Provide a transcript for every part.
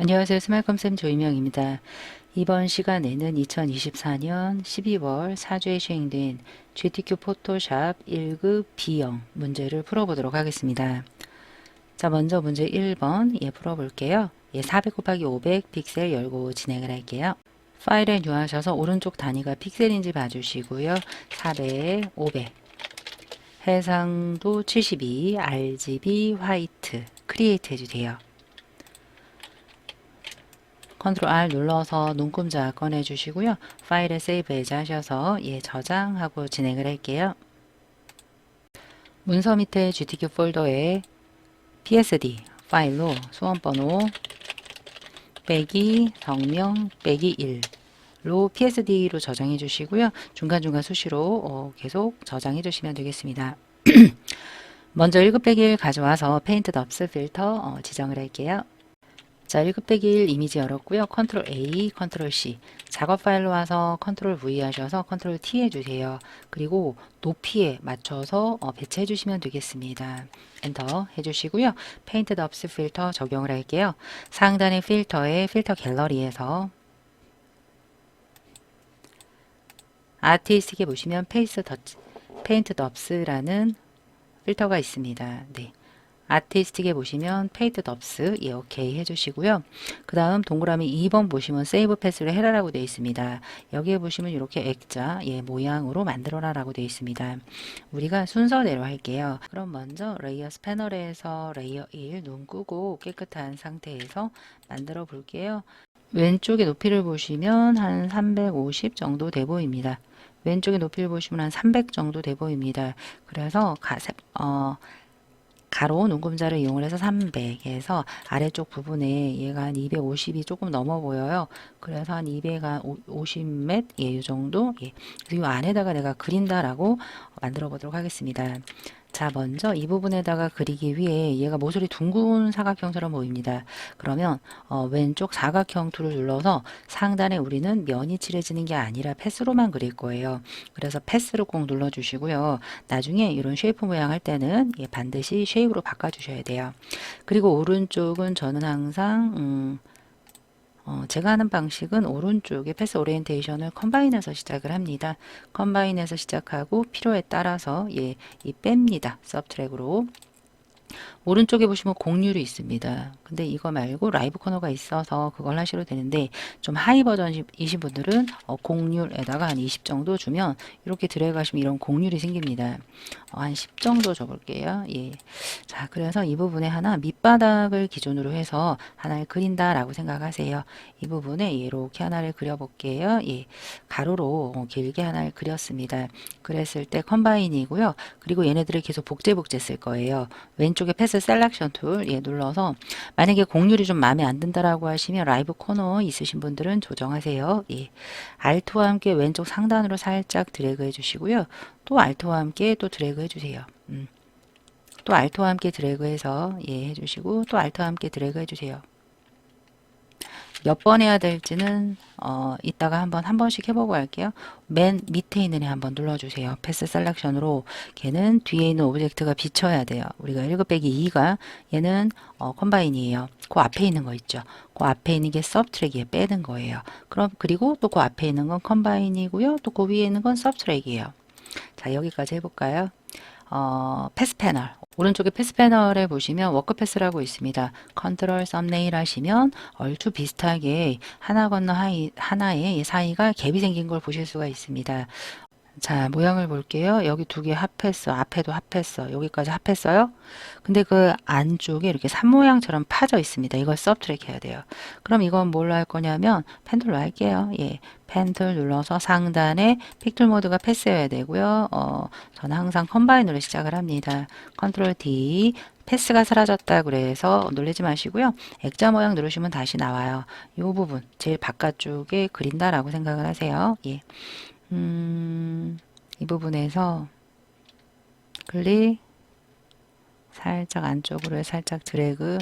안녕하세요. 스마일컴쌤 조이명입니다. 이번 시간에는 2024년 12월 4주에 시행된 GTQ 포토샵 1급 B형 문제를 풀어보도록 하겠습니다. 자, 먼저 문제 1번 풀어볼게요. 400 곱하기 500 픽셀 열고 진행을 할게요. 파일에 뉴하셔서 오른쪽 단위가 픽셀인지 봐주시고요. 400, 500 해상도 72, RGB, 화이트 크리에이트 해주세요. 컨트롤 R 눌러서 눈금자 꺼내 주시고요. 파일에 세이브 에즈 하셔서 저장하고 진행을 할게요. 문서 밑에 GTQ 폴더에 PSD 파일로 수험번호 빼기 성명 빼기 1로 PSD로 저장해 주시고요. 중간중간 수시로 계속 저장해 주시면 되겠습니다. 먼저 1급 빼기 1 가져와서 페인트 덥스 필터 지정을 할게요. 자, 1급 빼기 1 이미지 열었고요. 컨트롤 A, 컨트롤 C. 작업 파일로 와서 컨트롤 V 하셔서 컨트롤 T 해주세요. 그리고 높이에 맞춰서 배치해 주시면 되겠습니다. 엔터 해주시고요. 페인트 덥스 필터 적용을 할게요. 상단의 필터에 필터 갤러리에서 아티스틱에 보시면 페인트 덥스라는 필터가 있습니다. 네. 아티스틱에 보시면 페인트 덥스 오케이 해주시고요. 그 다음 동그라미 2번 보시면 세이브 패스를 해라라고 되어 있습니다. 여기에 보시면 이렇게 액자 모양으로 만들어라라고 되어 있습니다. 우리가 순서대로 할게요. 그럼 먼저 레이어 스패너에서 레이어 1 눈 끄고 깨끗한 상태에서 만들어 볼게요. 왼쪽의 높이를 보시면 한 350 정도 돼 보입니다. 왼쪽의 높이를 보시면 한 300 정도 돼 보입니다. 그래서 가로 눈금자를 이용을 해서 300에서 아래쪽 부분에 얘가 한 250이 조금 넘어 보여요. 그래서 한 250몇 이 정도 그리고 안에다가 내가 그린다라고 만들어 보도록 하겠습니다. 자, 먼저 이 부분에다가 그리기 위해 얘가 모서리 둥근 사각형처럼 보입니다. 그러면 왼쪽 사각형 툴을 눌러서 상단에 우리는 면이 칠해지는 게 아니라 패스로만 그릴 거예요. 그래서 패스를 꼭 눌러주시고요. 나중에 이런 쉐이프 모양 할 때는 반드시 쉐입으로 바꿔주셔야 돼요. 그리고 오른쪽은 저는 항상 제가 하는 방식은 오른쪽에 패스 오리엔테이션을 컴바인해서 시작을 합니다. 컴바인해서 시작하고 필요에 따라서 이 뺍니다. 서브트랙으로. 오른쪽에 보시면 곡률이 있습니다. 근데 이거 말고 라이브 코너가 있어서 그걸 하셔도 되는데 좀 하이 버전이신 분들은 곡률에다가 한 20 정도 주면 이렇게 들어가시면 이런 곡률이 생깁니다. 한 10 정도 줘볼게요. 자, 그래서 이 부분에 하나 밑바닥을 기준으로 해서 하나를 그린다라고 생각하세요. 이 부분에 이렇게 하나를 그려볼게요. 가로로 길게 하나를 그렸습니다. 그랬을 때 컴바인이고요. 그리고 얘네들을 계속 복제복제 쓸 거예요. 왼쪽에 패스 셀렉션 툴 눌러서 만약에 곡률이 좀 마음에 안 든다라고 하시면 라이브 코너 있으신 분들은 조정하세요. 알트와 함께 왼쪽 상단으로 살짝 드래그 해주시고요. 또 알트와 함께 또 드래그 해주세요. 또 알트와 함께 드래그해서 해주시고 또 알트와 함께 드래그 해주세요. 몇 번 해야 될지는 이따가 한 번씩 해보고 할게요. 맨 밑에 있는 애 한번 눌러주세요. 패스 셀렉션으로 걔는 뒤에 있는 오브젝트가 비쳐야 돼요. 우리가 1급 빼기 2가 얘는 컴바인이에요. 그 앞에 있는 거 있죠. 그 앞에 있는 게 서브트랙이에요. 빼는 거예요. 그리고 또 그 앞에 있는 건 컴바인이고요. 또 그 위에 있는 건 서브트랙이에요. 자, 여기까지 해볼까요? 패스 패널. 오른쪽에 패스 패널에 보시면 워크 패스라고 있습니다. 컨트롤 썸네일 하시면 얼추 비슷하게 하나 건너 하나의 사이가 갭이 생긴 걸 보실 수가 있습니다. 자, 모양을 볼게요. 여기 두 개 합했어. 앞에도 합했어. 여기까지 합했어요. 근데 그 안쪽에 이렇게 산 모양처럼 파져 있습니다. 이걸 서브트랙 해야 돼요. 그럼 이건 뭘로 할 거냐면 펜툴로 할게요. 펜툴 눌러서 상단에 픽툴 모드가 패스여야 되고요. 저는 항상 컴바인으로 시작을 합니다. 컨트롤 D 패스가 사라졌다 그래서 놀라지 마시고요. 액자 모양 누르시면 다시 나와요. 이 부분 제일 바깥쪽에 그린다라고 생각을 하세요. 이 부분에서 클릭 살짝 안쪽으로 살짝 드래그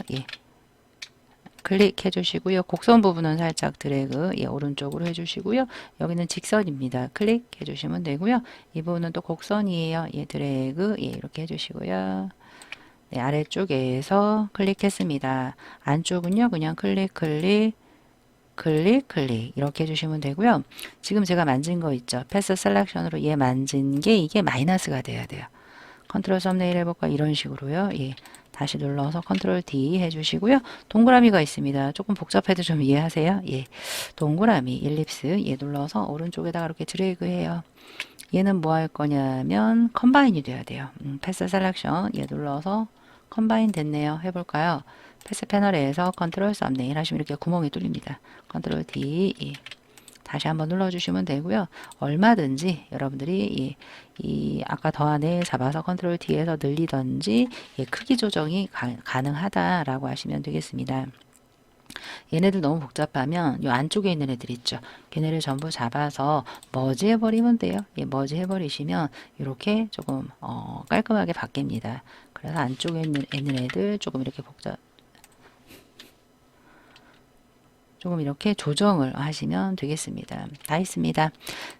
클릭해 주시고요. 곡선 부분은 살짝 드래그 오른쪽으로 해주시고요. 여기는 직선입니다. 클릭해 주시면 되고요. 이 부분은 또 곡선이에요. 드래그 이렇게 해주시고요. 네, 아래쪽에서 클릭했습니다. 안쪽은요, 그냥 클릭, 클릭, 클릭, 클릭 이렇게 해주시면 되고요. 지금 제가 만진 거 있죠. 패스 셀렉션으로 얘 만진 게 이게 마이너스가 돼야 돼요. 컨트롤 썸네일 해볼까? 이런 식으로요. 예. 다시 눌러서 컨트롤 D 해주시고요. 동그라미가 있습니다. 조금 복잡해도 좀 이해하세요. 예. 동그라미, 일립스, 예, 눌러서 오른쪽에다가 이렇게 드래그해요. 얘는 뭐 할 거냐면 컴바인이 돼야 돼요. 패스 셀렉션, 예, 눌러서 컴바인 됐네요. 해볼까요? 패스 패널에서 컨트롤 썸네일 하시면 이렇게 구멍이 뚫립니다. 컨트롤 D, 예. 다시 한번 눌러주시면 되고요. 얼마든지 여러분들이 이 아까 더 안에 잡아서 컨트롤 D에서 늘리던지 크기 조정이 가능하다라고 하시면 되겠습니다. 얘네들 너무 복잡하면 이 안쪽에 있는 애들 있죠. 걔네를 전부 잡아서 머지 해버리면 돼요. 머지 해버리시면 이렇게 조금 깔끔하게 바뀝니다. 그래서 안쪽에 있는 애들 조금 이렇게 조금 이렇게 조정을 하시면 되겠습니다. 다 있습니다.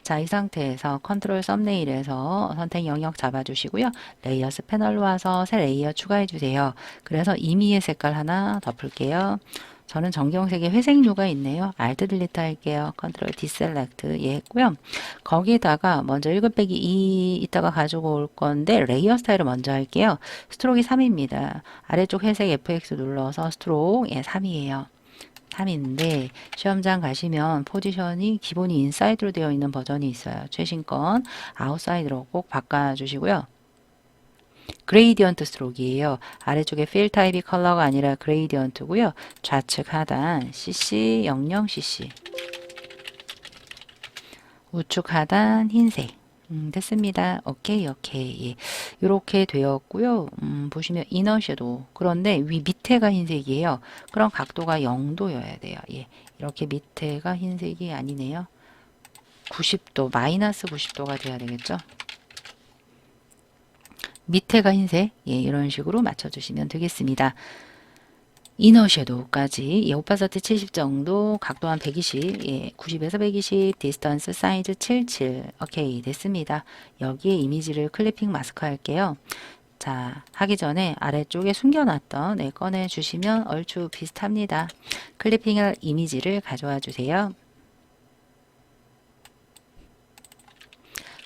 자, 이 상태에서 컨트롤 썸네일에서 선택 영역 잡아주시고요. 레이어스 패널로 와서 새 레이어 추가해 주세요. 그래서 임의의 색깔 하나 덮을게요. 저는 전경색의 회색류가 있네요. Alt 딜리트 할게요. 컨트롤 디셀렉트 예 했고요. 거기에다가 먼저 1-2 이따가 가지고 올 건데 레이어 스타일을 먼저 할게요. 스트로크이 3입니다. 아래쪽 회색 FX 눌러서 스트로크 예 3이에요. 3인데 시험장 가시면 포지션이 기본이 인사이드로 되어 있는 버전이 있어요. 최신 건 아웃사이드로 꼭 바꿔주시고요. 그레이디언트 스트로크이에요. 아래쪽에 필 타입이 컬러가 아니라 그레이디언트고요. 좌측 하단 CC 00cc 우측 하단 흰색 됐습니다. 오케이, 오케이. 예. 이렇게 되었고요. 보시면 이너 섀도우. 그런데 밑에가 흰색이에요. 그럼 각도가 0도여야 돼요. 예. 이렇게 밑에가 흰색이 아니네요. 90도, 마이너스 90도가 돼야 되겠죠. 밑에가 흰색. 예, 이런 식으로 맞춰주시면 되겠습니다. 이너 섀도우까지 예, 오파서티 70 정도 각도 한 120 예, 90에서 120 디스턴스 사이즈 77 오케이 됐습니다. 여기에 이미지를 클리핑 마스크 할게요. 자 하기 전에 아래쪽에 숨겨놨던 네, 꺼내 주시면 얼추 비슷합니다. 클리핑할 이미지를 가져와 주세요.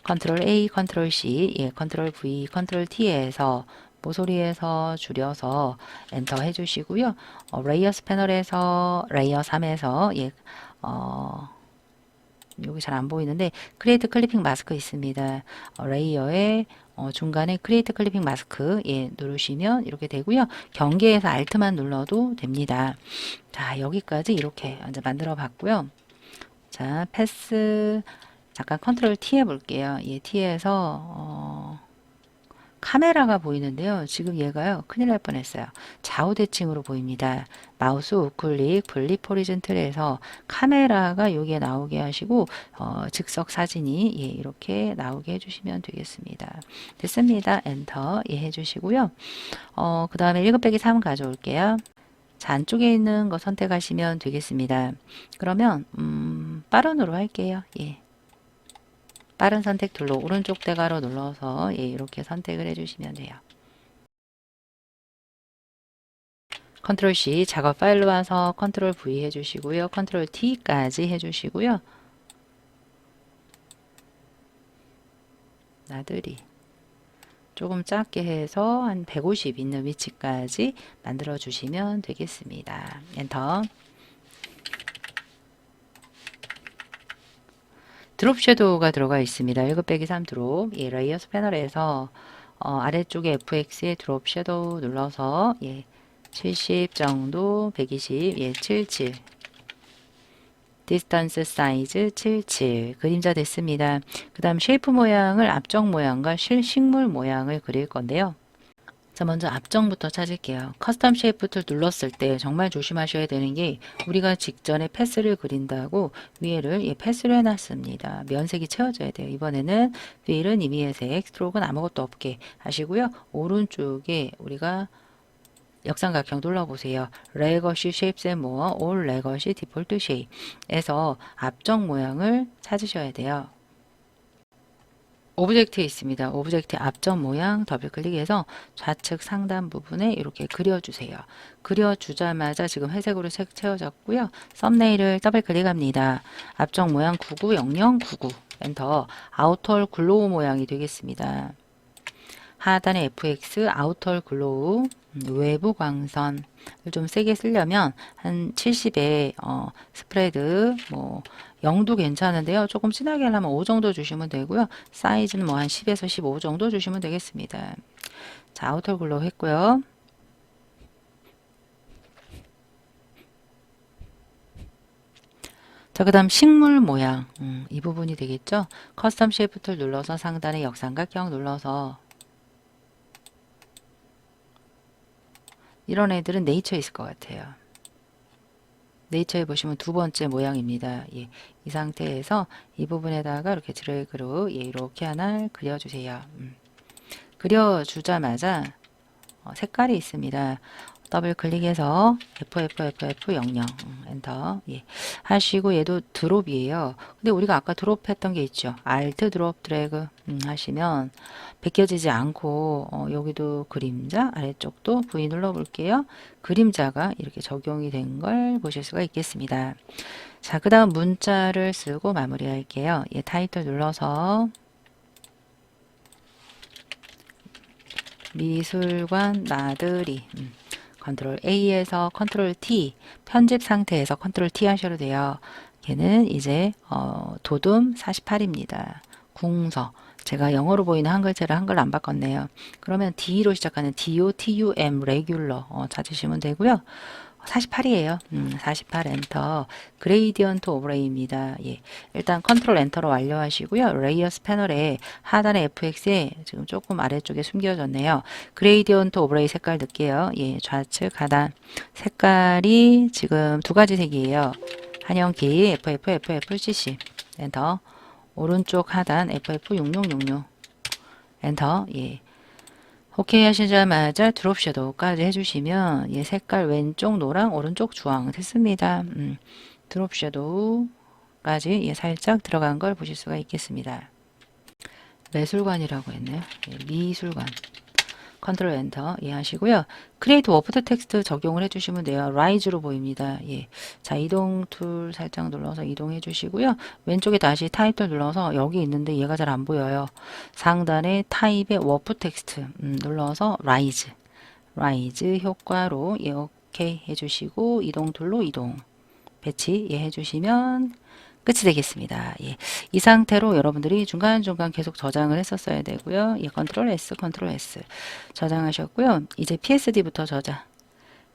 컨트롤 A, 컨트롤 C, 예, 컨트롤 V, 컨트롤 T에서 모서리에서 줄여서 엔터 해주시고요. 레이어스 패널에서 레이어 3에서 예, 여기 잘 안 보이는데 크리에이트 클리핑 마스크 있습니다. 레이어의 중간에 크리에이트 클리핑 마스크 예, 누르시면 이렇게 되고요. 경계에서 Alt만 눌러도 됩니다. 자 여기까지 이렇게 이제 만들어 봤고요. 자 패스 잠깐 컨트롤 T 해볼게요. 예, T에서 카메라가 보이는데요. 지금 얘가요. 큰일 날 뻔했어요. 좌우 대칭으로 보입니다. 마우스 우클릭 분립 호리즌틀에서 카메라가 여기에 나오게 하시고 즉석 사진이 예, 이렇게 나오게 해주시면 되겠습니다. 됐습니다. 엔터 예, 해주시고요. 그 다음에 1-3 가져올게요. 자, 안쪽에 있는 거 선택하시면 되겠습니다. 그러면 빠른으로 할게요. 예. 빠른 선택 툴로 오른쪽 대괄호 눌러서 예, 이렇게 선택을 해주시면 돼요. 컨트롤 C 작업 파일로 와서 컨트롤 V 해주시고요. 컨트롤 T까지 해주시고요. 나들이 조금 작게 해서 한 150 있는 위치까지 만들어 주시면 되겠습니다. 엔터. 드롭 섀도우가 들어가 있습니다. 1-3 드롭. 예, 레이어스 패널에서 아래쪽에 FX에 드롭 섀도우 눌러서 예, 70 정도, 120, 예, 77. 디스턴스 사이즈 77. 그림자 됐습니다. 그 다음 쉐이프 모양을 앞쪽 모양과 식물 모양을 그릴 건데요. 자, 먼저 앞정부터 찾을게요. 커스텀 쉐이프 툴 눌렀을 때 정말 조심하셔야 되는 게 우리가 직전에 패스를 그린다고 위에를 예, 패스를 해놨습니다. 면색이 채워져야 돼요. 이번에는 휠은 임의의 색, 스트로크는 아무것도 없게 하시고요. 오른쪽에 우리가 역삼각형 눌러보세요. 레거시 쉐입스 앤 모어 올 레거시 디폴트 쉐입에서 앞정 모양을 찾으셔야 돼요. 오브젝트에 있습니다. 오브젝트 앞전 모양 더블 클릭해서 좌측 상단 부분에 이렇게 그려주세요. 그려주자마자 지금 회색으로 색 채워졌고요. 썸네일을 더블 클릭합니다. 앞쪽 모양 990099 엔터. 아우터 글로우 모양이 되겠습니다. 하단에 FX 아우터 글로우 외부 광선을 좀 세게 쓰려면 한 70에 스프레드 뭐 0도 괜찮은데요. 조금 진하게 하려면 5 정도 주시면 되고요. 사이즈는 뭐 한 10에서 15 정도 주시면 되겠습니다. 자, 아우터 글로우 했고요. 자, 그 다음 식물 모양 이 부분이 되겠죠. 커스텀 쉐이프 툴 눌러서 상단에 역삼각형 눌러서 이런 애들은 네이처에 있을 것 같아요. 네이처에 보시면 두 번째 모양입니다. 예, 이 상태에서 이 부분에다가 이렇게 드래그로 이렇게 하나 그려주세요. 그려주자마자 색깔이 있습니다. 더블 클릭해서 FFFF00 엔터 하시고 얘도 드롭이에요. 근데 우리가 아까 드롭했던 게 있죠. Alt 드롭 드래그 하시면 벗겨지지 않고 여기도 그림자 아래쪽도 V 눌러 볼게요. 그림자가 이렇게 적용이 된 걸 보실 수가 있겠습니다. 자, 그 다음 문자를 쓰고 마무리 할게요. 타이틀 눌러서 미술관 나들이 컨트롤 A에서 컨트롤 T 편집 상태에서 컨트롤 T 하셔도 돼요. 걔는 이제 도둠 48입니다. 궁서 제가 영어로 보이는 한글체를 한글로 안 바꿨네요. 그러면 D로 시작하는 DOTUM 레귤러 찾으시면 되고요. 48이에요. 48 엔터. 그레이디언트 오브레이입니다. 예. 일단 컨트롤 엔터로 완료하시고요. 레이어 스패널에 하단의 FX에 지금 조금 아래쪽에 숨겨졌네요. 그레이디언트 오브레이 색깔 넣을게요. 예, 좌측 하단 색깔이 지금 두 가지 색이에요. 한영키 FFFFCC 엔터. 오른쪽 하단 FF6666 엔터. 예. 오케이 하시자마자 드롭 섀도우까지 해주시면 색깔 왼쪽 노랑 오른쪽 주황 됐습니다. 드롭 섀도우까지 살짝 들어간 걸 보실 수가 있겠습니다. 매술관이라고 했네요. 미술관. 컨트롤 엔터 하시고요. 크리에이트 워프드 텍스트 적용을 해주시면 돼요. 라이즈로 보입니다. 자, 이동 툴 살짝 눌러서 이동해 주시고요. 왼쪽에 다시 타입 툴 눌러서 여기 있는데 얘가 잘 안 보여요. 상단에 타입의 워프 텍스트 눌러서 라이즈 효과로 오케이 해주시고 이동 툴로 이동 배치 해주시면 끝이 되겠습니다. 이 상태로 여러분들이 중간중간 계속 저장을 했었어야 되고요. 컨트롤 S, 컨트롤 S 저장하셨고요. 이제 PSD부터 저장.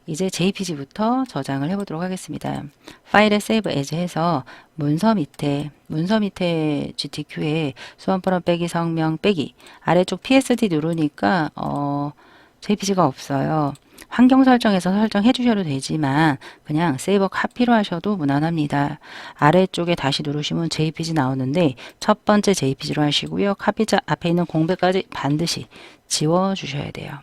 이제 JPG부터 저장을 해보도록 하겠습니다. 파일에 세이브 에즈 해서 문서 밑에 GTQ에 수험번호 빼기 성명 빼기 아래쪽 PSD 누르니까 JPG가 없어요. 환경 설정에서 설정해 주셔도 되지만 그냥 세이버 카피로 하셔도 무난합니다. 아래쪽에 다시 누르시면 JPG 나오는데 첫 번째 JPG로 하시고요. 카피자 앞에 있는 공백까지 반드시 지워 주셔야 돼요.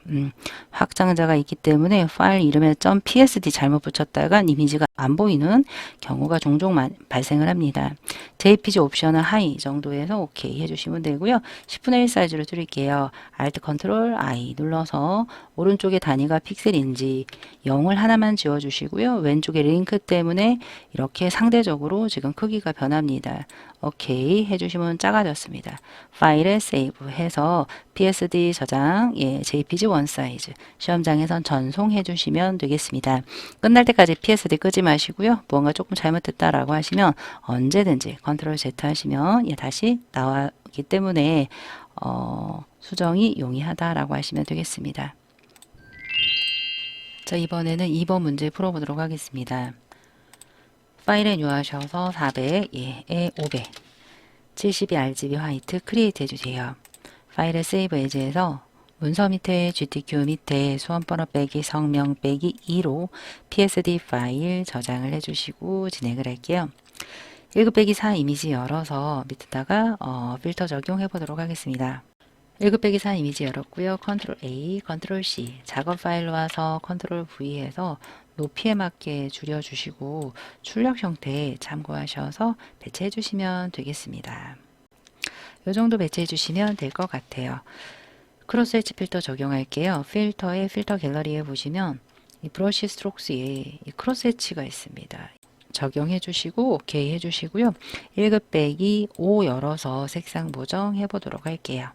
확장자가 있기 때문에 파일 이름에 .psd 잘못 붙였다가 이미지가 안 보이는 경우가 종종 발생을 합니다. JPG 옵션은 하이 정도에서 오케이 해주시면 되고요. 10분의 1 사이즈로 줄일게요. Alt Ctrl I 눌러서 오른쪽에 단위가 픽셀인지 0을 하나만 지워주시고요. 왼쪽에 링크 때문에 이렇게 상대적으로 지금 크기가 변합니다. 오케이 해주시면 작아졌습니다. 파일에 세이브 해서 PSD 저장, JPG 원 사이즈 시험장에선 전송해 주시면 되겠습니다. 끝날 때까지 PSD 끄지 마시고요. 무언가 조금 잘못됐다라고 하시면 언제든지 컨트롤 Z 하시면 다시 나오기 때문에 수정이 용이하다라고 하시면 되겠습니다. 자, 이번에는 2번 문제 풀어보도록 하겠습니다. 파일에 뉴하셔서 400에 500 72 RGB 화이트 크리에이트 해주세요. 파일에 세이브 에즈에서 문서 밑에 GTQ 밑에 수험번호 빼기 성명 빼기 2로 PSD 파일 저장을 해주시고 진행을 할게요. 1급 빼기 4 이미지 열어서 밑에다가 필터 적용해 보도록 하겠습니다. 1급 빼기 4 이미지 열었고요. 컨트롤 A, 컨트롤 C 작업 파일로 와서 컨트롤 V 해서 높이에 맞게 줄여주시고 출력 형태 참고하셔서 배치해 주시면 되겠습니다. 이 정도 배치해 주시면 될 것 같아요. 크로스 엣지 필터 적용할게요. 필터에 필터 갤러리에 보시면 이 브러쉬 스트록스에 이 크로스 엣지가 있습니다. 적용해 주시고 오케이 해 주시고요. 1급 빼기 5 열어서 색상 보정해 보도록 할게요.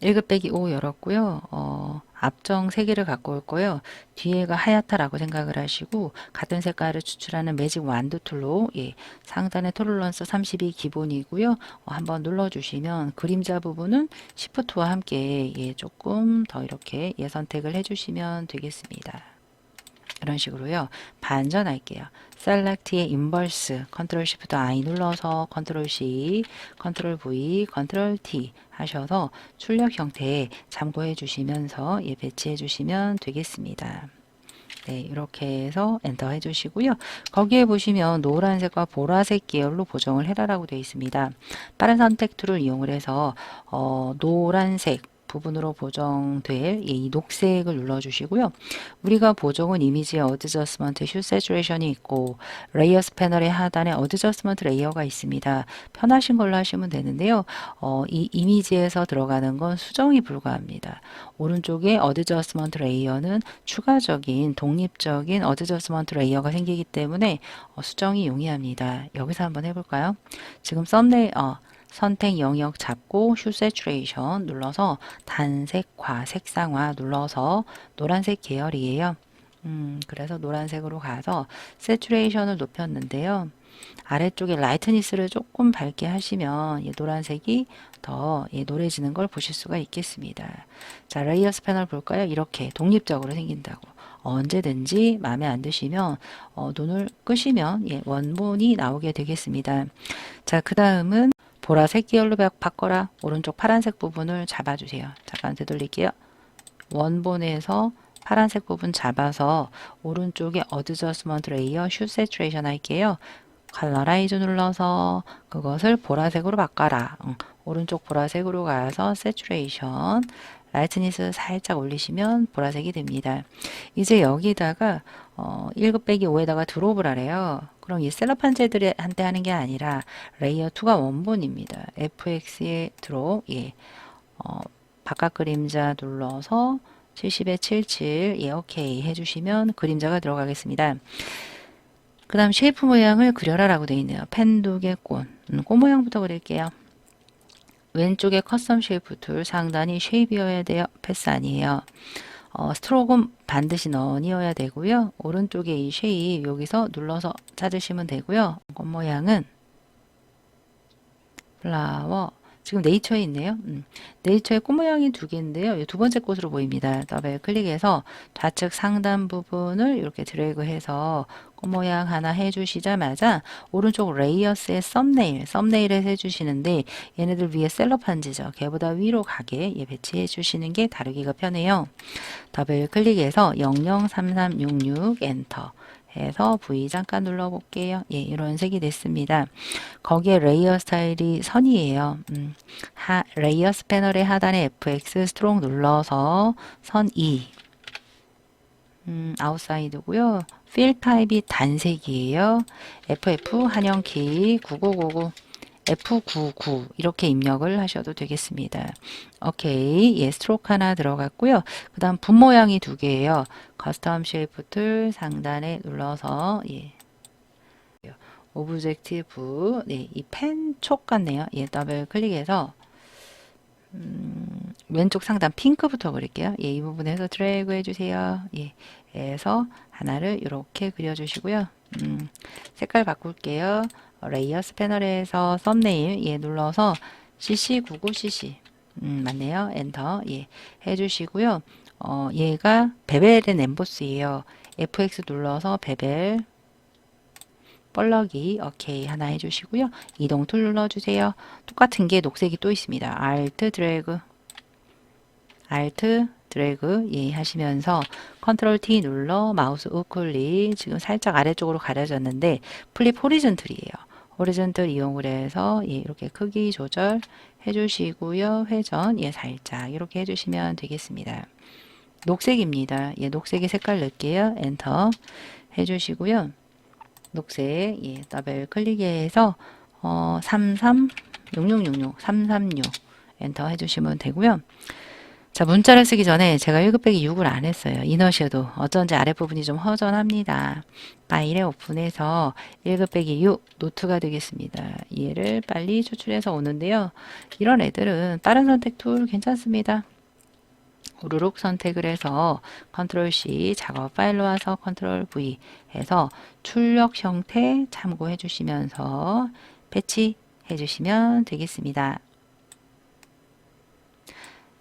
1급 빼기 5 열었고요. 앞정 3개를 갖고 올 거예요. 뒤에가 하얗다라고 생각을 하시고 같은 색깔을 추출하는 매직 완두 툴로 상단에 톨러런스 32 기본이고요. 한번 눌러주시면 그림자 부분은 시프트와 함께 조금 더 이렇게 선택을 해주시면 되겠습니다. 이런 식으로요. 반전할게요. 셀렉트의 인버스 컨트롤 시프트 I 눌러서 컨트롤 C, 컨트롤 V, 컨트롤 T 하셔서 출력 형태에 참고해 주시면서 배치해 주시면 되겠습니다. 네, 이렇게 해서 엔터 해주시고요. 거기에 보시면 노란색과 보라색 계열로 보정을 해라라고 되어 있습니다. 빠른 선택 툴을 이용을 해서 노란색 부분으로 보정될 이 녹색을 눌러주시고요. 우리가 보정은 이미지에 어드저스먼트, 슈 세츄레이션이 있고 레이어스 패널의 하단에 어드저스먼트 레이어가 있습니다. 편하신 걸로 하시면 되는데요. 이 이미지에서 들어가는 건 수정이 불가합니다. 오른쪽에 어드저스먼트 레이어는 추가적인 독립적인 어드저스먼트 레이어가 생기기 때문에 수정이 용이합니다. 여기서 한번 해볼까요? 지금 썸네일 선택 영역 잡고 슈 세츄레이션 눌러서 단색화, 색상화 눌러서 노란색 계열이에요. 그래서 노란색으로 가서 세츄레이션을 높였는데요. 아래쪽에 라이트니스를 조금 밝게 하시면 노란색이 더 노래지는 걸 보실 수가 있겠습니다. 자, 레이어스 패널 볼까요? 이렇게 독립적으로 생긴다고. 언제든지 마음에 안 드시면 눈을 끄시면 원본이 나오게 되겠습니다. 자, 그 다음은 보라색 계열로 바꿔라. 오른쪽 파란색 부분을 잡아주세요. 잠깐 되돌릴게요. 원본에서 파란색 부분 잡아서 오른쪽에 어드저스먼트 레이어 슈 세츄레이션 할게요. 컬러라이즈 눌러서 그것을 보라색으로 바꿔라. 오른쪽 보라색으로 가서 세츄레이션 라이트니스 살짝 올리시면 보라색이 됩니다. 이제 여기다가 1급 빼기 5에다가 드롭을 하래요. 그럼 이 셀럽판제들한테 하는 게 아니라 레이어 2가 원본입니다. FX에 드롭 바깥 그림자 눌러서 70에 77 오케이 해주시면 그림자가 들어가겠습니다. 그 다음 쉐이프 모양을 그려라 라고 되어 있네요. 펜 두 개 꽃. 꽃 모양부터 그릴게요. 왼쪽에 커스텀 쉐이프 툴 상단이 쉐입이어야 돼요. 패스 아니에요. 스트로크는 반드시 넌이어야 되고요. 오른쪽에 이 쉐입 여기서 눌러서 찾으시면 되고요. 꽃 모양은 플라워 지금 네이처에 있네요. 네이처에 꽃 모양이 두 개인데요. 두 번째 꽃으로 보입니다. 더블 클릭해서 좌측 상단 부분을 이렇게 드래그해서 꽃 모양 하나 해주시자마자 오른쪽 레이어스의 썸네일을 해주시는데 얘네들 위에 셀럽판지죠. 걔보다 위로 가게 배치해 주시는 게 다루기가 편해요. 더블 클릭해서 003366 엔터 해서 V 잠깐 눌러볼게요. 이런 색이 됐습니다. 거기에 레이어 스타일이 선이에요. 레이어스 패널의 하단에 FX 스트롱 눌러서 선 2. 아웃사이드고요. 필 타입이 단색이에요. FF 한영키 9999 F99 이렇게 입력을 하셔도 되겠습니다. 오케이. 스트로크 하나 들어갔고요. 그 다음 분 모양이 두 개예요. 커스텀 쉐이프 툴 상단에 눌러서 오브젝티브 이 펜 촉 같네요. 더블 클릭해서 왼쪽 상단 핑크부터 그릴게요. 이 부분에서 드래그 해주세요. 해서 하나를 이렇게 그려주시고요. 색깔 바꿀게요. 레이어스 패널에서 썸네일 눌러서 CC99CC 맞네요. 엔터 해주시고요. 얘가 베벨의 엠보스예요. FX 눌러서 베벨 뻘럭이 오케이 하나 해주시고요. 이동 툴 눌러주세요. 똑같은 게 녹색이 또 있습니다. Alt 드래그 하시면서 컨트롤 T 눌러 마우스 우클릭 지금 살짝 아래쪽으로 가려졌는데 플립 호리즌틀이에요. 호리즌틀 이용을 해서 이렇게 크기 조절 해주시고요. 회전 살짝 이렇게 해주시면 되겠습니다. 녹색입니다. 녹색의 색깔 넣을게요. 엔터 해주시고요. 녹색 더블 클릭해서 336 엔터 해주시면 되고요. 자, 문자를 쓰기 전에 제가 1급 빼기 6을 안 했어요. 이너셔도 어쩐지 아랫부분이 좀 허전합니다. 파일에 오픈해서 1급 빼기 6 노트가 되겠습니다. 얘를 빨리 추출해서 오는데요. 이런 애들은 빠른 선택 툴 괜찮습니다. 우르륵 선택을 해서 컨트롤 C 작업 파일로 와서 컨트롤 V 해서 출력 형태 참고해 주시면서 배치해 주시면 되겠습니다.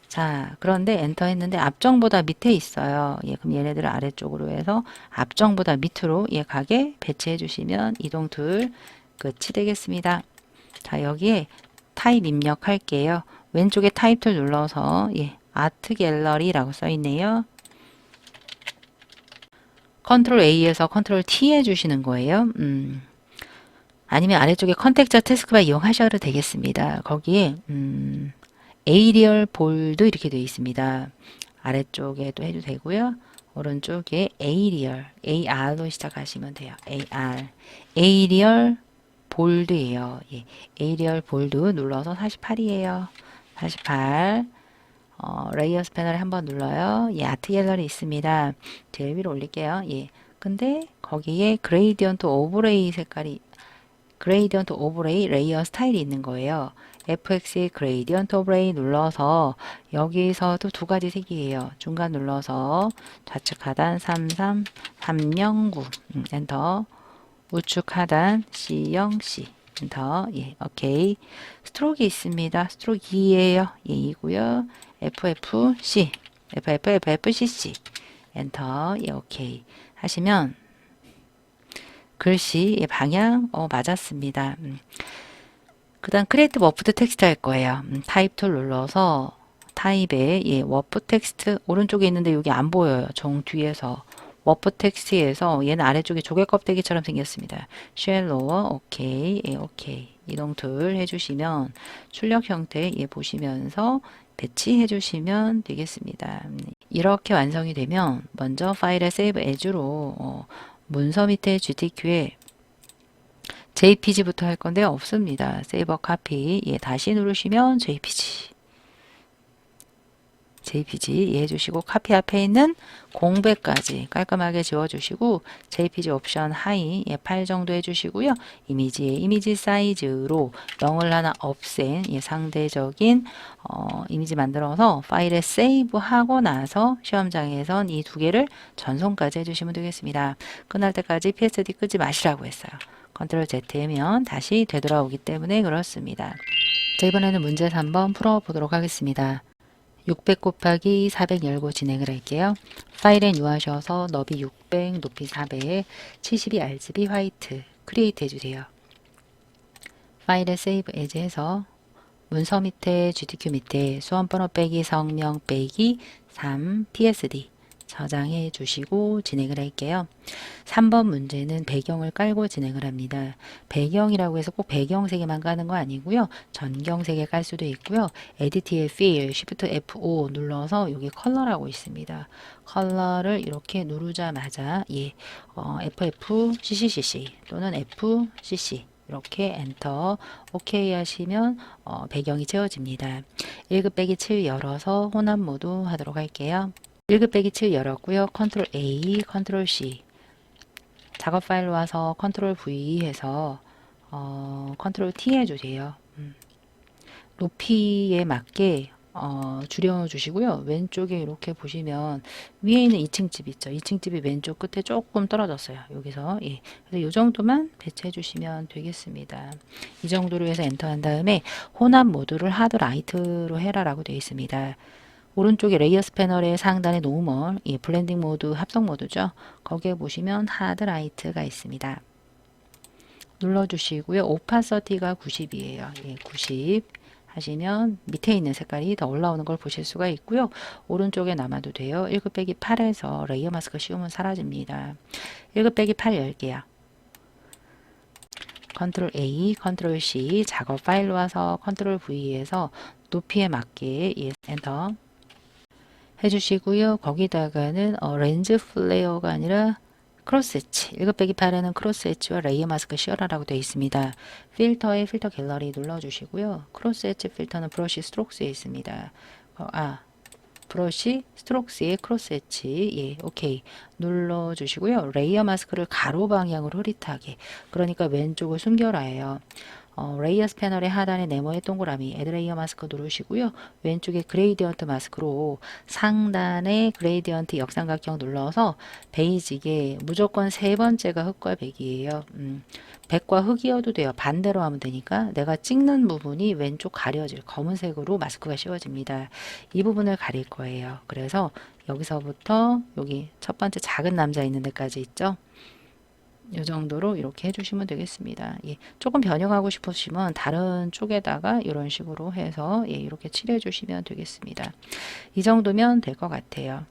자, 그런데 엔터 했는데 앞정보다 밑에 있어요. 예, 그럼 얘네들을 아래쪽으로 해서 앞정보다 밑으로 예, 가게 배치해 주시면 이동 툴 끝이 되겠습니다. 자, 여기에 타입 입력할게요. 왼쪽에 타입 툴 눌러서 예, 아트 갤러리라고 써 있네요. 컨트롤 A에서 컨트롤 T 해주시는 거예요. 아니면 아래쪽에 컨택자 태스크바 이용하셔도 되겠습니다. 거기에 에이리얼 볼드 이렇게 되어 있습니다. 아래쪽에도 해도 되고요. 오른쪽에 에이리얼, AR로 시작하시면 돼요. AR, 에이리얼 볼드예요. 예, 에이리얼 볼드 눌러서 48이에요. 48. 레이어스 패널에 한번 눌러요. 예, 아트 갤러리 있습니다. 제일 위로 올릴게요. 예. 근데 거기에 그레이디언트 오버레이 색깔이 그레이디언트 오버레이 레이어 스타일이 있는 거예요. FX의 그레이디언트 오버레이 눌러서 여기서도 두 가지 색이에요. 중간 눌러서 좌측 하단 33, 309 엔터 우측 하단 C0C 엔터 예 오케이 스트로크 있습니다. 스트로크 2예요. 예 2고요. FFC FFCC 엔터 예 오케이 하시면 글씨 예, 방향 맞았습니다. 그 다음 크리에이트 워프드 텍스트 할 거예요. 타입 툴 눌러서 타입에 예, 워프 텍스트 오른쪽에 있는데 여기 안 보여요. 정 뒤에서 워프 텍스트에서 얘는 아래쪽에 조개 껍데기처럼 생겼습니다. 쉘로워 오케이 예, 오케이 이동 툴 해주시면 출력 형태 예, 보시면서 배치해 주시면 되겠습니다. 이렇게 완성이 되면 먼저 파일에 세이브 에즈로 문서 밑에 GTQ에 JPG부터 할 건데 없습니다. 세이버 카피 예, 다시 누르시면 JPG 예, 해주시고 카피 앞에 있는 공백까지 깔끔하게 지워주시고 JPG 옵션 하이 예, 8 정도 해주시고요. 이미지의 이미지 사이즈로 0을 하나 없앤 예, 상대적인 이미지 만들어서 파일에 세이브하고 나서 시험장에선 이 두 개를 전송까지 해주시면 되겠습니다. 끝날 때까지 PSD 끄지 마시라고 했어요. 컨트롤 Z면 다시 되돌아오기 때문에 그렇습니다. 자, 이번에는 문제 3번 풀어보도록 하겠습니다. 600 곱하기 400 열고 진행을 할게요. 파일에 뉴하셔서 너비 600, 높이 400, 72 RGB 화이트 크리에이트 해주세요. 파일에 세이브 에즈 해서 문서 밑에 GTQ 밑에 수험번호 빼기 성명 빼기 3 PSD 저장해 주시고 진행을 할게요. 3번 문제는 배경을 깔고 진행을 합니다. 배경이라고 해서 꼭 배경색에만 가는 거 아니고요. 전경색에 깔 수도 있고요. 에디트의 Fill, Shift F5 눌러서 여기 컬러라고 있습니다. 컬러를 이렇게 누르자마자 예, FFCCCC 또는 FCC 이렇게 엔터 OK 하시면 배경이 채워집니다. 1급 빼기 7 열어서 혼합 모드 하도록 할게요. 1급 빼기 7 열었고요. 컨트롤 A, 컨트롤 C 작업 파일로 와서 컨트롤 V 해서 컨트롤 T 해주세요. 높이에 맞게 줄여주시고요. 왼쪽에 이렇게 보시면 위에 있는 2층 집 있죠. 2층 집이 왼쪽 끝에 조금 떨어졌어요. 여기서 예. 그래서 이 정도만 배치해 주시면 되겠습니다. 이 정도로 해서 엔터 한 다음에 혼합 모드를 하드 라이트로 해라 라고 되어 있습니다. 오른쪽에 레이어스 패널의 상단에 노멀, 예, 블렌딩 모드, 합성 모드죠. 거기에 보시면 하드 라이트가 있습니다. 눌러주시고요. 오파서티가 90이에요. 예, 90 하시면 밑에 있는 색깔이 더 올라오는 걸 보실 수가 있고요. 오른쪽에 남아도 돼요. 1급 빼기 8에서 레이어 마스크 씌우면 사라집니다. 1급 빼기 8 열게요. 컨트롤 A, 컨트롤 C 작업 파일로 와서 컨트롤 V에서 높이에 맞게 예, 엔터 해주시고요. 거기다가는 렌즈 플레어가 아니라 크로스 엣지 1급 빼기 8에는 크로스 엣지와 레이어 마스크 씌워라라고 되어 있습니다. 필터에 필터 갤러리 눌러주시고요. 크로스 엣지 필터는 브러쉬 스트록스에 있습니다. 브러쉬 스트록스의 크로스 엣지 예 오케이 눌러주시고요. 레이어 마스크를 가로 방향으로 흐릿하게 그러니까 왼쪽을 숨겨라예요. 레이어스 패널의 하단에 네모의 동그라미 애드 레이어 마스크 누르시고요. 왼쪽에 그레이디언트 마스크로 상단에 그레이디언트 역삼각형 눌러서 베이직에 무조건 세 번째가 흑과 백이에요. 백과 흑이어도 돼요. 반대로 하면 되니까 내가 찍는 부분이 왼쪽 가려질 검은색으로 마스크가 씌워집니다. 이 부분을 가릴 거예요. 그래서 여기서부터 여기 첫 번째 작은 남자 있는 데까지 있죠. 이 정도로 이렇게 해주시면 되겠습니다. 예, 조금 변형하고 싶으시면 다른 쪽에다가 이런 식으로 해서 예, 이렇게 칠해 주시면 되겠습니다. 이 정도면 될 것 같아요.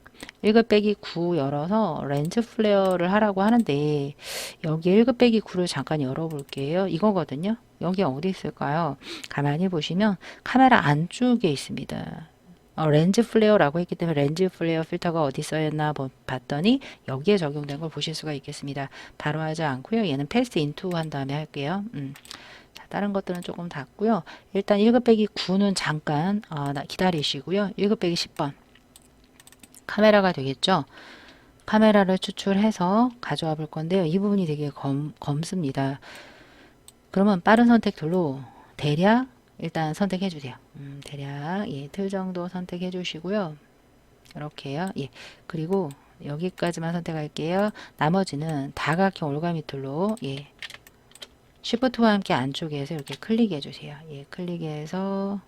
1급 빼기 9 열어서 렌즈 플레어를 하라고 하는데 여기 1급 빼기 9를 잠깐 열어볼게요. 이거거든요. 여기 어디 있을까요? 가만히 보시면 카메라 안쪽에 있습니다. 렌즈 플레어라고 했기 때문에 렌즈 플레어 필터가 어디 써있나 봤더니 여기에 적용된 걸 보실 수가 있겠습니다. 바로 하지 않고요. 얘는 패스트 인투 한 다음에 할게요. 자, 다른 것들은 조금 닫고요. 일단 1급 빼기 9는 잠깐 기다리시고요. 1급 빼기 10번 카메라가 되겠죠. 카메라를 추출해서 가져와 볼 건데요. 이 부분이 되게 검습니다. 그러면 빠른 선택 툴로 대략 일단 선택해 주세요. 대략 예, 틀 정도 선택해 주시고요. 이렇게요. 예. 그리고 여기까지만 선택할게요. 나머지는 다각형 올가미 툴로 예. 쉬프트와 함께 안쪽에서 이렇게 클릭해 주세요. 예, 클릭해서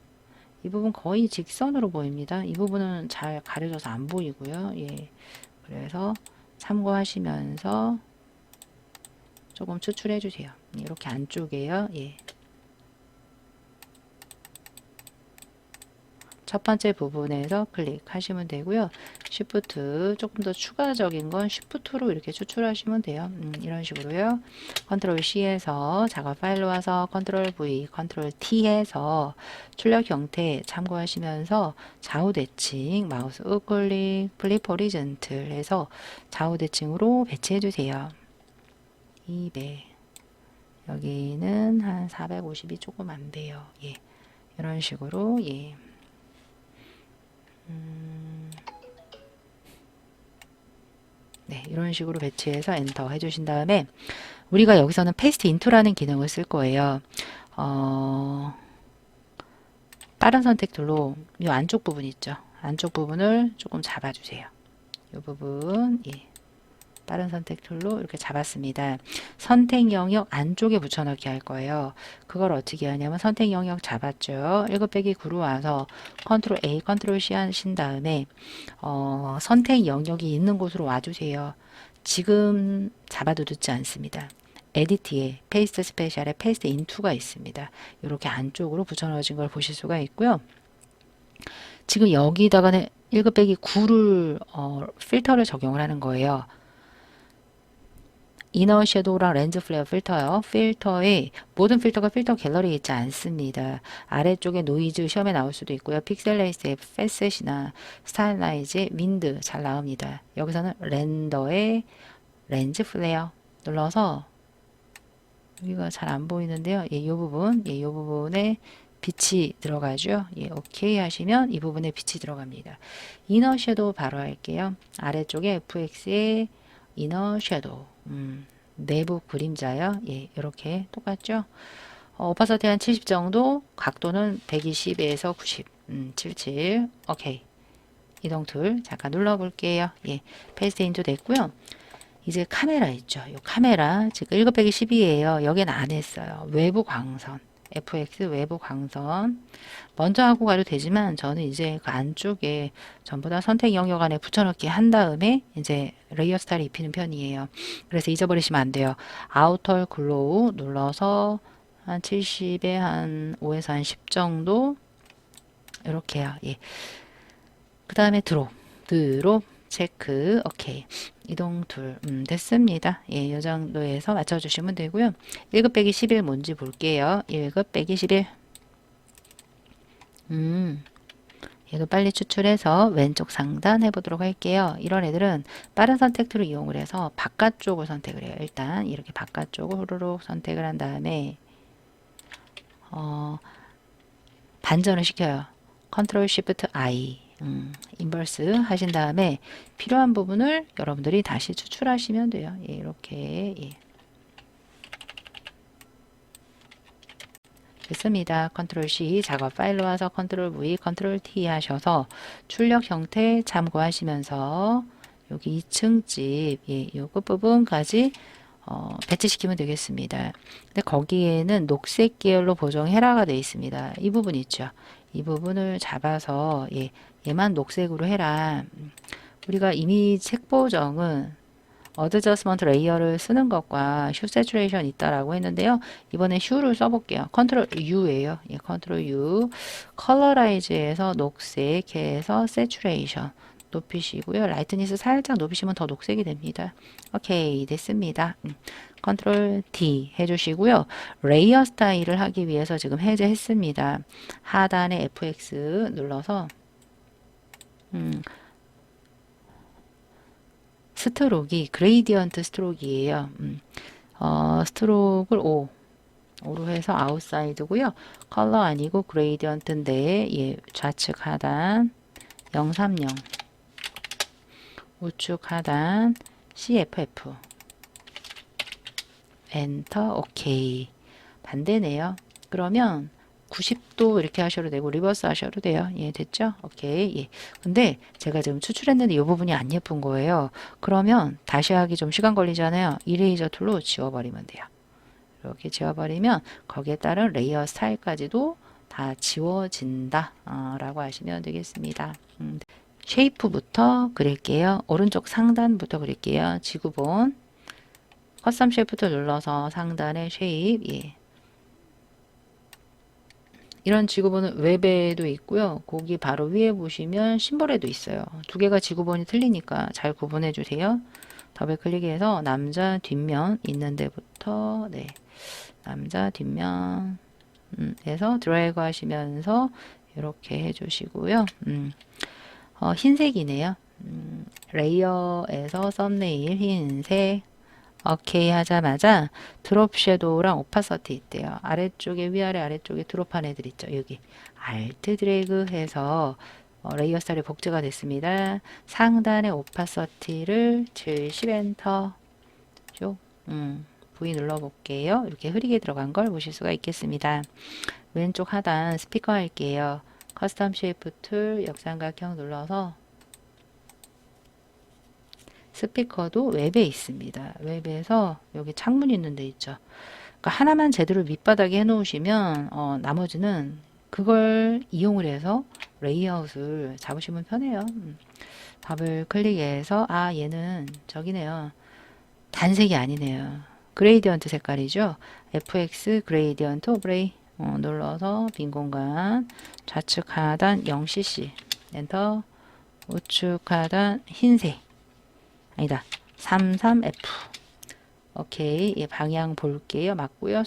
이 부분 거의 직선으로 보입니다. 이 부분은 잘 가려져서 안 보이고요. 예. 그래서 참고하시면서 조금 추출해 주세요. 이렇게 안쪽에요. 예. 첫 번째 부분에서 클릭하시면 되고요. Shift 조금 더 추가적인 건 Shift로 이렇게 추출하시면 돼요. 이런 식으로요. 컨트롤 C에서 작업 파일로 와서 컨트롤 V, 컨트롤 T 해서 출력 형태 참고하시면서 좌우 대칭, 마우스 우클릭, 플립 호리젠틀 해서 좌우 대칭으로 배치해 주세요. 200 여기는 한 450이 조금 안 돼요. 예. 이런 식으로 예. 네, 이런 식으로 배치해서 엔터 해주신 다음에 우리가 여기서는 페이스트 인투라는 기능을 쓸 거예요. 빠른 선택 툴로 이 안쪽 부분 있죠. 안쪽 부분을 조금 잡아주세요. 이 부분 예. 빠른 선택 툴로 이렇게 잡았습니다. 선택 영역 안쪽에 붙여넣기 할 거예요. 그걸 어떻게 하냐면 선택 영역 잡았죠. 1급 빼기 9로 와서 컨트롤 A, 컨트롤 C 하신 다음에 선택 영역이 있는 곳으로 와주세요. 지금 잡아도 늦지 않습니다. 에디트에 페이스트 스페셜에 페이스트 인투가 있습니다. 이렇게 안쪽으로 붙여넣어진 걸 보실 수가 있고요. 지금 여기다가 1급 빼기 9를 필터를 적용을 하는 거예요. 이너 섀도우랑 렌즈 플레어 필터요. 필터에 모든 필터가 필터 갤러리에 있지 않습니다. 아래쪽에 노이즈 시험에 나올 수도 있고요. 픽셀레이스의 패셋이나 스타일라이즈, 윈드 잘 나옵니다. 여기서는 렌더에 렌즈 플레어 눌러서 여기가 잘 안 보이는데요. 예, 이 부분, 예, 이 부분에 빛이 들어가죠. 예, 오케이 하시면 이 부분에 빛이 들어갑니다. 이너 섀도우 바로 할게요. 아래쪽에 FX의 이너 섀도우 내부 그림자요. 예, 이렇게 똑같죠. 오파서티 한 70 정도, 각도는 120에서 90, 77, 오케이. 이동 툴 잠깐 눌러볼게요. 예, 페이스트 인투 됐고요. 이제 카메라 있죠. 이 카메라 지금 1급 빼기 10이에요. 여기는 안 했어요. 외부 광선. FX 외부 광선 먼저 하고 가도 되지만 저는 이제 그 안쪽에 전부 다 선택 영역 안에 붙여넣기 한 다음에 이제 레이어 스타일을 입히는 편이에요. 그래서 잊어버리시면 안 돼요. 아우터 글로우 눌러서 한 70에 한 5에서 한 10 정도 이렇게요. 예. 그 다음에 드롭 체크 오케이. 이동 툴 됐습니다. 예, 이 정도에서 맞춰주시면 되고요. 1급 빼기 11 뭔지 볼게요. 1급 빼기 11 예, 얘도 빨리 추출해서 왼쪽 상단 해보도록 할게요. 이런 애들은 빠른 선택 툴을 이용을 해서 바깥쪽을 선택을 해요. 일단 이렇게 바깥쪽을 후루룩 선택을 한 다음에 반전을 시켜요. 컨트롤 쉬프트 I 인버스 하신 다음에 필요한 부분을 여러분들이 다시 추출하시면 돼요. 예, 이렇게 예. 됐습니다. 컨트롤 C 작업 파일로 와서 컨트롤 V, 컨트롤 T 하셔서 출력 형태 참고하시면서 여기 2층 집, 예, 요 끝부분까지 배치시키면 되겠습니다. 근데 거기에는 녹색 계열로 보정해라가 되어 있습니다. 이 부분 있죠. 이 부분을 잡아서 예, 얘만 녹색으로 해라. 우리가 이미 색 보정은 어드저스먼트 레이어를 쓰는 것과 슈 세츄레이션 있다라고 했는데요. 이번에 슈를 써볼게요. 컨트롤 U예요. 예, 컨트롤 U. 컬러라이즈에서 녹색 해서 세츄레이션 높이시고요. 라이트니스 살짝 높이시면 더 녹색이 됩니다. 오케이, 됐습니다. 컨트롤 D 해주시고요. 레이어 스타일을 하기 위해서 지금 해제했습니다. 하단에 FX 눌러서 스트록이 그레이디언트 스트록이에요. 스트록을 5로 해서 아웃사이드고요. 컬러 아니고 그레이디언트인데 예, 좌측 하단 030 우측 하단 CFF 엔터 오케이. 반대네요. 그러면 90도 이렇게 하셔도 되고 리버스 하셔도 돼요. 예, 됐죠? 오케이. 예. 근데 제가 지금 추출했는데 이 부분이 안 예쁜 거예요. 그러면 다시 하기 좀 시간 걸리잖아요. 이레이저 툴로 지워버리면 돼요. 이렇게 지워버리면 거기에 따른 레이어 스타일까지도 다 지워진다 라고 하시면 되겠습니다. 쉐이프부터 그릴게요. 오른쪽 상단부터 그릴게요. 지구본 커스텀 쉐이프도 눌러서 상단에 쉐입 예. 이런 지구본은 웹에도 있고요. 거기 바로 위에 보시면 심볼에도 있어요. 두 개가 지구본이 틀리니까 잘 구분해 주세요. 더블 클릭해서 남자 뒷면 있는 데부터 네. 남자 뒷면 에서 드래그 하시면서 이렇게 해 주시고요. 흰색이네요. 레이어에서 썸네일 흰색 오케이 하자마자 드롭 섀도우랑 오파서티 있대요. 아래쪽에 위아래 아래쪽에 드롭한 애들 있죠. 여기 알트 드래그 해서 레이어 스타일이 복제가 됐습니다. 상단에 오파서티를 70 엔터 쭉 V 눌러 볼게요. 이렇게 흐리게 들어간 걸 보실 수가 있겠습니다. 왼쪽 하단 스피커 할게요. 커스텀 쉐이프 툴 역삼각형 눌러서 스피커도 웹에 있습니다. 웹에서 여기 창문 있는 데 있죠. 그러니까 하나만 제대로 밑바닥에 해 놓으시면 나머지는 그걸 이용을 해서 레이아웃을 잡으시면 편해요. 더블 클릭해서 얘는 저기네요. 단색이 아니네요. 그레이디언트 색깔이죠. FX 그레이디언트 오브레이 눌러서 빈 공간 좌측 하단 0cc 엔터 우측 하단 흰색 아니다 33F 오케이 예, 방향 볼게요. 맞고요.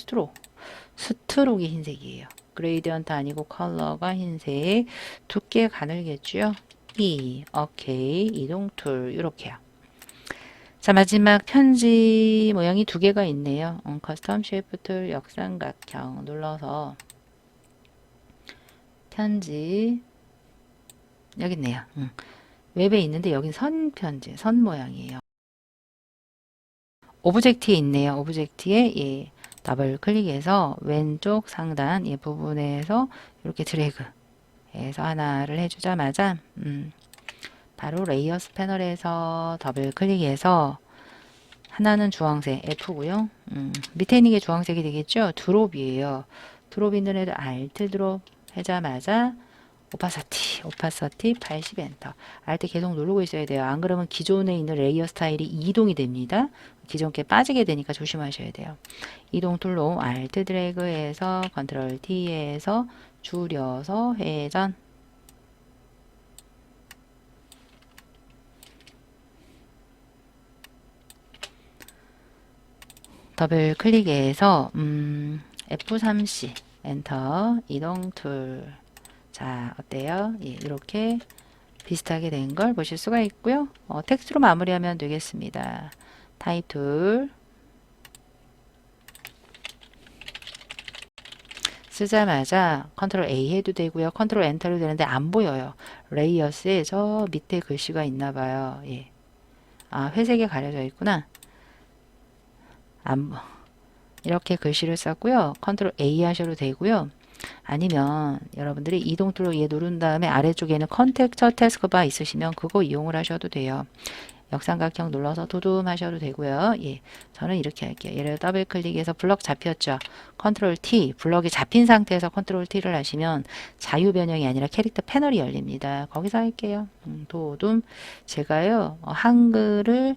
스트록이 흰색이에요. 그레이디언트 아니고 컬러가 흰색 두께 가늘겠죠. 오케이 이동 툴 이렇게요. 자 마지막 편지 모양이 두 개가 있네요. 커스텀 쉐이프 툴 역삼각형 눌러서 편지 여기 있네요. 웹에 있는데 여긴 선 편지 선 모양이에요. 오브젝트에 있네요. 오브젝트에 예, 더블 클릭해서 왼쪽 상단 이 부분에서 이렇게 드래그 해서 하나를 해주자마자 바로 레이어스 패널에서 더블 클릭해서 하나는 주황색 F고요. 밑에 있는 게 주황색이 되겠죠. 드롭이에요. 드롭 있는 애들 알트 드롭 하자마자 오파서티 80 엔터. 알트 계속 누르고 있어야 돼요. 안 그러면 기존에 있는 레이어 스타일이 이동이 됩니다. 기존 게 빠지게 되니까 조심하셔야 돼요. 이동 툴로 알트 드래그해서 컨트롤 T에서 줄여서 회전 더블 클릭해서 F3C 엔터 이동 툴 자, 어때요? 예, 이렇게 비슷하게 된 걸 보실 수가 있고요. 텍스트로 마무리하면 되겠습니다. 타입 툴 쓰자마자 컨트롤 A 해도 되고요. 컨트롤 엔터도 되는데 안 보여요. 레이어스에 저 밑에 글씨가 있나 봐요. 예. 아, 회색에 가려져 있구나. 안, 이렇게 글씨를 썼고요. 컨트롤 A 하셔도 되고요. 아니면 여러분들이 이동 툴로 얘 누른 다음에 아래쪽에는 컨텍처 태스크바 있으시면 그거 이용을 하셔도 돼요. 역삼각형 눌러서 도둠 하셔도 되고요. 예, 저는 이렇게 할게요. 예를 들어 더블 클릭해서 블럭 잡혔죠. 컨트롤 T, 블럭이 잡힌 상태에서 컨트롤 T를 하시면 자유 변형이 아니라 캐릭터 패널이 열립니다. 거기서 할게요. 도둠. 제가요, 한글을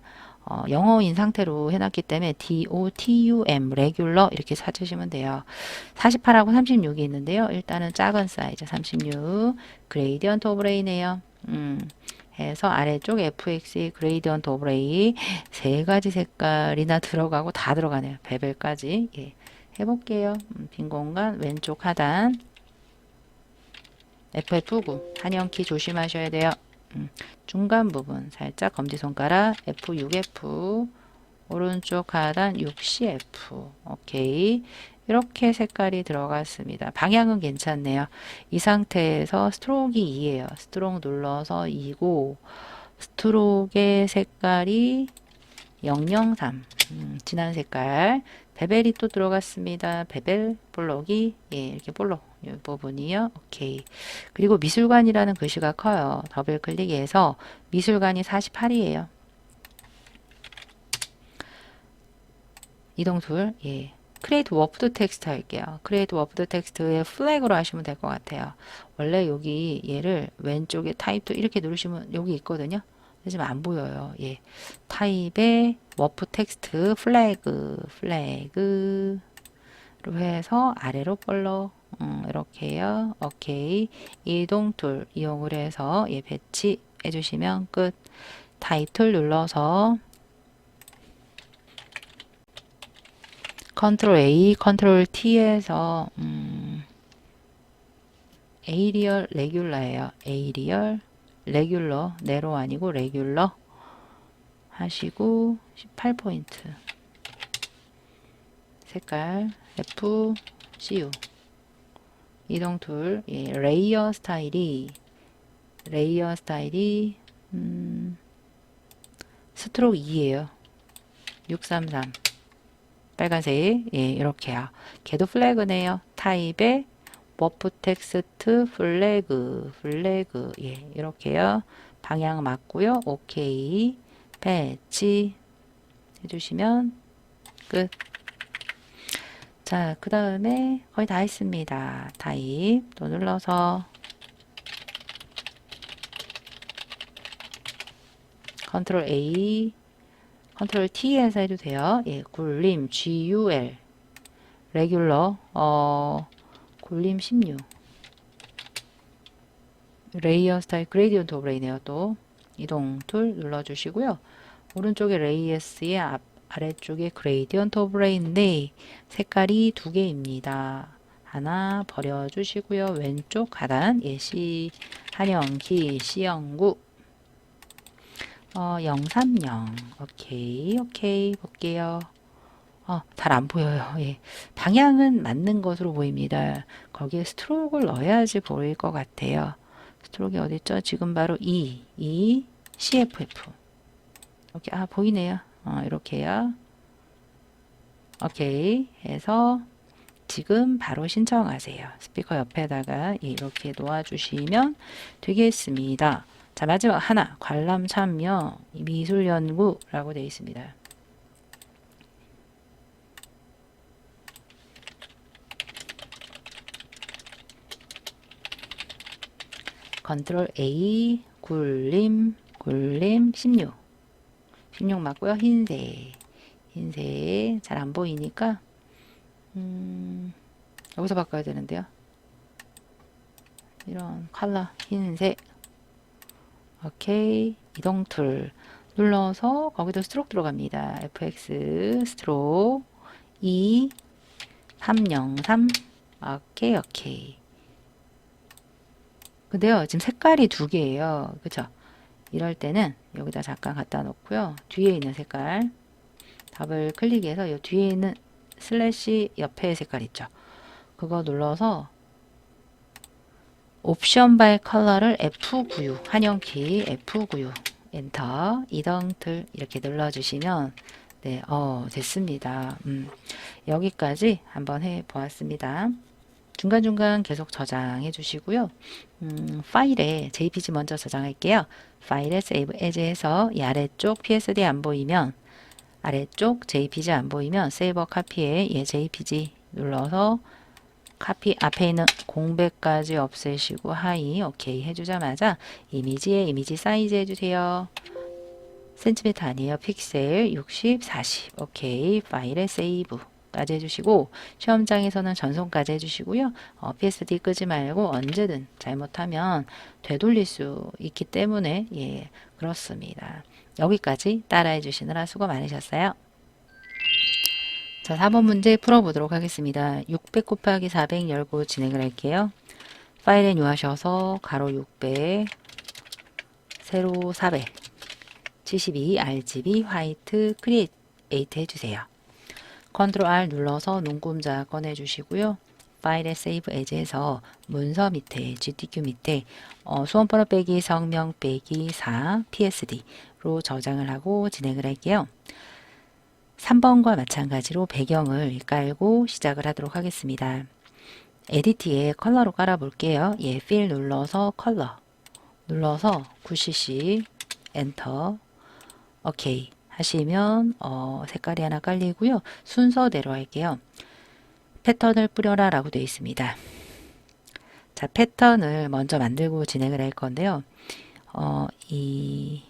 영어인 상태로 해놨기 때문에 DOTUM, 레귤러 이렇게 찾으시면 돼요. 48하고 36이 있는데요. 일단은 작은 사이즈 36, 그레이디언트 오브레이네요. 해서 아래쪽 FX 그레이디언트 오브레이 세 가지 색깔이나 들어가고 다 들어가네요. 베벨까지. 예, 해볼게요. 빈 공간 왼쪽 하단 F9 한영키 조심하셔야 돼요. 중간 부분 살짝 검지손가락 F6F 오른쪽 하단 6CF 오케이. 이렇게 색깔이 들어갔습니다. 방향은 괜찮네요. 이 상태에서 스트로크가 2예요. 스트로크 눌러서 2고 스트로크의 색깔이 003 진한 색깔 베벨이 또 들어갔습니다. 베벨 볼록이 예, 이렇게 볼록 이 부분이요. 오케이. 그리고 미술관이라는 글씨가 커요. 더블 클릭해서 미술관이 48이에요. 이동 툴 예. 크리에이트 워프드 텍스트 할게요. 크리에이트 워프드 텍스트의 플래그로 하시면 될 것 같아요. 원래 여기 얘를 왼쪽에 타입도 이렇게 누르시면 여기 있거든요. 지금 안 보여요. 예. 타입의 워프 텍스트 플래그로 해서 아래로 볼록 이렇게요. 오케이. 이동 툴 이용을 해서 예, 배치 해주시면 끝. 타입 툴 눌러서 컨트롤 A, 컨트롤 T에서 에이리얼 레귤러예요. 에이리얼 레귤러 네로 아니고 레귤러 하시고 18포인트 색깔 F, CU 이동 툴 예, 레이어 스타일이 스트로크 2예요. 633 빨간색 예, 이렇게요. 걔도 플래그네요. 타입의 워프 텍스트 플래그 예, 이렇게요. 방향 맞고요. 오케이 배치 해주시면 끝. 자, 그 다음에 거의 다 했습니다. 타입 또 눌러서 컨트롤 A 컨트롤 T에서 해도 돼요. 예, 굴림 GUL 레귤러 굴림 16 레이어 스타일 그레디언트 오브레이네요. 또 이동 툴 눌러주시고요. 오른쪽에 레이어스의 아래쪽에 그레디언트 오브레이인데 색깔이 두 개입니다. 하나 버려주시고요. 왼쪽 하단 예시 한영키 C형구 030 오케이 볼게요. 잘 안 보여요. 예. 방향은 맞는 것으로 보입니다. 거기에 스트로크를 넣어야지 보일 것 같아요. 스트로크가 어딨죠? 지금 바로 CFF. 이렇게, 보이네요. 이렇게요. 오케이. 해서 지금 바로 신청하세요. 스피커 옆에다가 이렇게 놓아주시면 되겠습니다. 자, 마지막 하나. 관람 참여 미술연구라고 되어 있습니다. 컨트롤 A 굴림 16 맞고요. 흰색 잘 안 보이니까 여기서 바꿔야 되는데요. 이런 컬러 흰색 오케이. 이동 툴 눌러서 거기도 스트로크 들어갑니다. FX 스트로크 2 303 오케이 근데요, 지금 색깔이 두 개예요. 그쵸? 이럴 때는 여기다 잠깐 갖다 놓고요. 뒤에 있는 색깔 더블 클릭해서 이 뒤에 있는 슬래시 옆에 색깔 있죠? 그거 눌러서 옵션 바이 컬러를 F96 한영키 F96 엔터 이덩틀 이렇게 눌러주시면 네, 됐습니다. 여기까지 한번 해 보았습니다. 중간중간 계속 저장해 주시고요. 파일에 JPG 먼저 저장할게요. 파일에 Save As 해서 이 아래쪽 PSD 안 보이면 아래쪽 JPG 안 보이면 세이버 카피에 JPG 눌러서 카피 앞에 있는 공백까지 없애시고 하이 오케이 해주자마자 이미지에 이미지 사이즈 해주세요. 센티미터 아니에요. 픽셀 60, 40 오케이 파일에 세이브 까지 해주시고 시험장에서는 전송까지 해주시고요. PSD 끄지 말고 언제든 잘못하면 되돌릴 수 있기 때문에 예 그렇습니다. 여기까지 따라해 주시느라 수고 많으셨어요. 자, 4번 문제 풀어보도록 하겠습니다. 600 곱하기 400 열고 진행을 할게요. 파일에 누하셔서 가로 600 세로 400 72 RGB 화이트 크리에이트 해주세요. 컨트롤 R 눌러서 눈금자 꺼내주시고요. 파일에 세이브 에즈에서 문서 밑에 GTQ 밑에 수험번호 빼기 성명 빼기 4 PSD로 저장을 하고 진행을 할게요. 3번과 마찬가지로 배경을 깔고 시작을 하도록 하겠습니다. 에디트에 컬러로 깔아볼게요. 예, 필 눌러서 컬러 눌러서 9cc 엔터 오케이 하시면 색깔이 하나 깔리고요. 순서대로 할게요. 패턴을 뿌려라 라고 되어 있습니다. 자, 패턴을 먼저 만들고 진행을 할 건데요. 이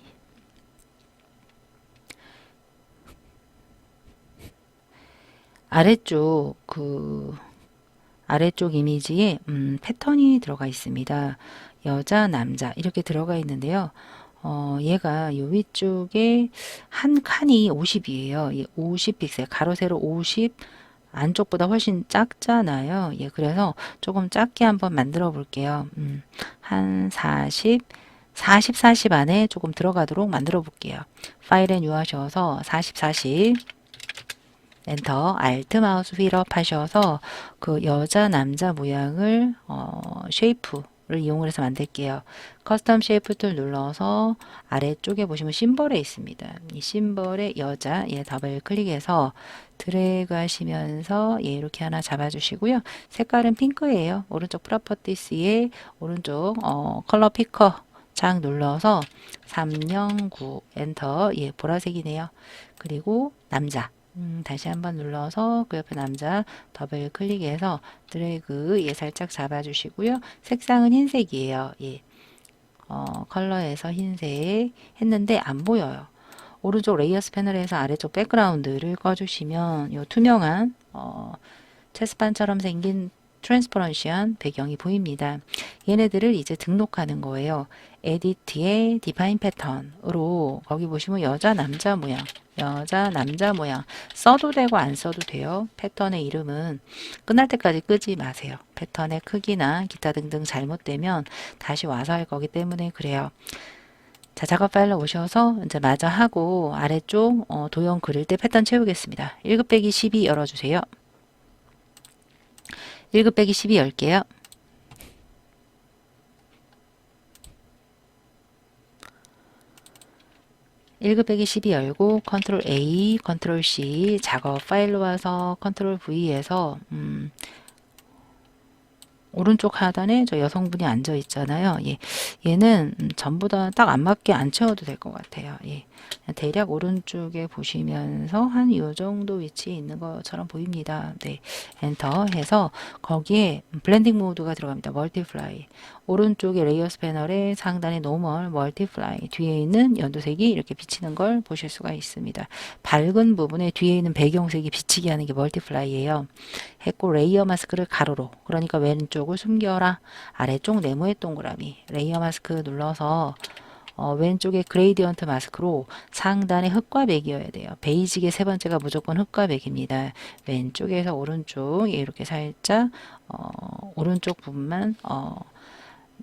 아래쪽 이미지에 패턴이 들어가 있습니다. 여자, 남자 이렇게 들어가 있는데요. 얘가 요 위쪽에 한 칸이 50이에요. 50 픽셀, 가로 세로 50 안쪽보다 훨씬 작잖아요. 예, 그래서 조금 작게 한번 만들어 볼게요. 한 40, 40 안에 조금 들어가도록 만들어 볼게요. 파일에 뉴하셔서 40 엔터 알트 마우스 휠업 하셔서 그 여자 남자 모양을 쉐이프를 이용을 해서 만들게요. 커스텀 쉐이프 툴 눌러서 아래쪽에 보시면 심벌에 있습니다. 이 심벌에 여자 더블 클릭해서 드래그 하시면서 이렇게 하나 잡아주시고요. 색깔은 핑크예요. 오른쪽 프로퍼티스에 오른쪽 컬러 피커 장 눌러서 309 엔터 보라색이네요. 그리고 남자 다시 한번 눌러서 그 옆에 남자 더블 클릭해서 드래그 살짝 잡아주시고요. 색상은 흰색이에요. 컬러에서 흰색 했는데 안 보여요. 오른쪽 레이어스 패널에서 아래쪽 백그라운드를 꺼주시면 이 투명한 체스판처럼 생긴 트랜스퍼런시한 배경이 보입니다. 얘네들을 이제 등록하는 거예요. 에디트의 디파인 패턴으로 거기 보시면 여자 남자 모양 써도 되고 안 써도 돼요. 패턴의 이름은 끝날 때까지 끄지 마세요. 패턴의 크기나 기타 등등 잘못되면 다시 와서 할 거기 때문에 그래요. 자, 작업 파일로 오셔서 이제 마저 하고 아래쪽 도형 그릴 때 패턴 채우겠습니다. 1급 빼기 12 열어주세요. 1급 빼기 12 열게요. 일급 빼기 12 열고 컨트롤 A, 컨트롤 C 작업 파일로 와서 컨트롤 V에서 오른쪽 하단에 저 여성분이 앉아 있잖아요. 얘는 전부 다 딱 안 맞게 안 채워도 될 것 같아요. 대략 오른쪽에 보시면서 한 이 정도 위치에 있는 것처럼 보입니다. 네, 엔터 해서 거기에 블렌딩 모드가 들어갑니다. 멀티플라이. 오른쪽에 레이어스 패널에 상단에 노멀 멀티플라이 뒤에 있는 연두색이 이렇게 비치는 걸 보실 수가 있습니다. 밝은 부분에 뒤에 있는 배경색이 비치게 하는 게 멀티플라이예요. 했고 레이어 마스크를 가로로 그러니까 왼쪽을 숨겨라. 아래쪽 네모의 동그라미 레이어 마스크 눌러서 왼쪽에 그레이디언트 마스크로 상단에 흑과 백이어야 돼요. 베이직의 세 번째가 무조건 흑과 백입니다. 왼쪽에서 오른쪽 이렇게 살짝 오른쪽 부분만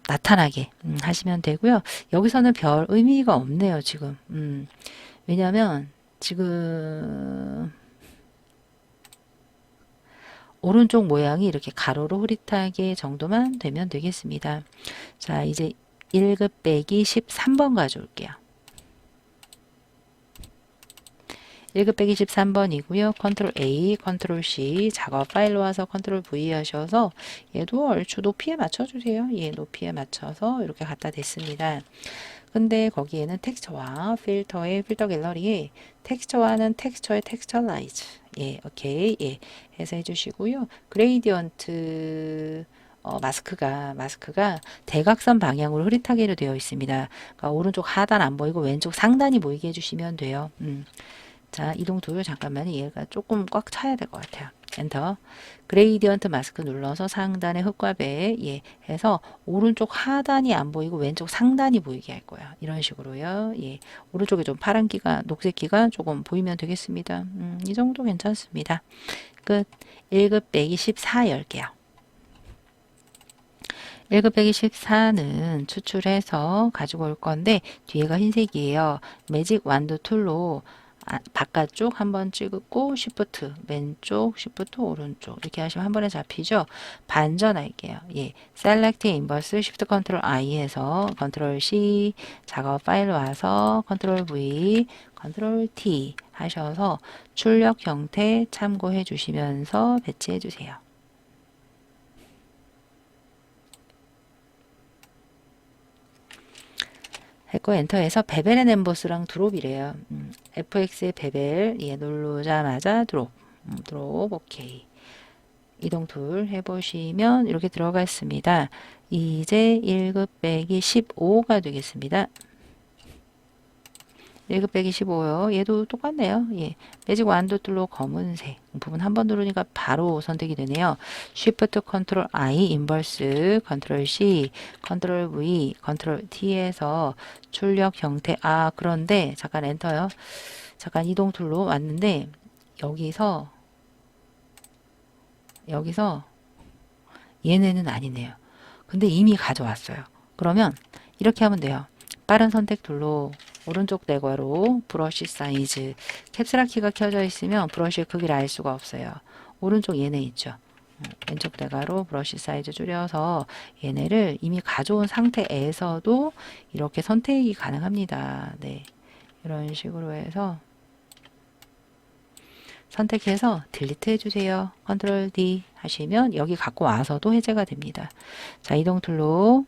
나타나게 하시면 되고요. 여기서는 별 의미가 없네요, 지금. 왜냐면 지금 오른쪽 모양이 이렇게 가로로 흐릿하게 정도만 되면 되겠습니다. 자, 이제 1급 빼기 13번 가져올게요. 1급 빼기 13번이고요. 컨트롤 A, 컨트롤 C, 작업 파일로 와서 컨트롤 V 하셔서 얘도 얼추 높이에 맞춰주세요. 얘 높이에 맞춰서 이렇게 갖다 댔습니다. 근데 거기에는 텍스처와 필터의 필터 갤러리에 텍스처와는 텍스처의 텍스처라이즈 오케이 해서 해주시고요. 그레이디언트 마스크가 대각선 방향으로 흐릿하게로 되어 있습니다. 그러니까 오른쪽 하단 안 보이고 왼쪽 상단이 보이게 해주시면 돼요. 자, 이동 툴 잠깐만요. 얘가 조금 꽉 차야 될 것 같아요. 엔터. 그레이디언트 마스크 눌러서 상단의 흑과 배 해서 오른쪽 하단이 안 보이고 왼쪽 상단이 보이게 할 거예요. 이런 식으로요. 오른쪽에 좀 파란기가 녹색기가 조금 보이면 되겠습니다. 이 정도 괜찮습니다. 끝. 1급 빼기 14 열게요. 1급 빼기 14는 추출해서 가지고 올 건데 뒤에가 흰색이에요. 매직 완두 툴로 바깥쪽 한번 찍고 Shift 왼쪽 Shift 오른쪽 이렇게 하시면 한 번에 잡히죠. 반전할게요. Select Inverse Shift Ctrl I 해서 Ctrl C 작업 파일 와서 Ctrl V Ctrl T 하셔서 출력 형태 참고해 주시면서 배치해 주세요. 했고 엔터해서 베벨 앤 엠보스랑 드롭이래요. FX의 베벨 누르자마자 드롭 드롭 오케이. 이동 툴 해보시면 이렇게 들어가 있습니다. 이제 1급 빼기 15가 되겠습니다. 1급 빼기 15요. 얘도 똑같네요. 매직 완두 툴로 검은색 부분 한번 누르니까 바로 선택이 되네요. Shift Ctrl I 인버스 Ctrl C Ctrl V Ctrl T에서 출력 형태 그런데 잠깐 엔터요. 잠깐 이동 툴로 왔는데 여기서 얘네는 아니네요. 근데 이미 가져왔어요. 그러면 이렇게 하면 돼요. 빠른 선택 툴로 오른쪽 대괄호 브러쉬 사이즈 캡슐 키가 켜져 있으면 브러쉬의 크기를 알 수가 없어요. 오른쪽 얘네 있죠. 왼쪽 대괄호 브러쉬 사이즈 줄여서 얘네를 이미 가져온 상태에서도 이렇게 선택이 가능합니다. 이런 식으로 해서 선택해서 딜리트 해주세요. 컨트롤 D 하시면 여기 갖고 와서도 해제가 됩니다. 자, 이동 툴로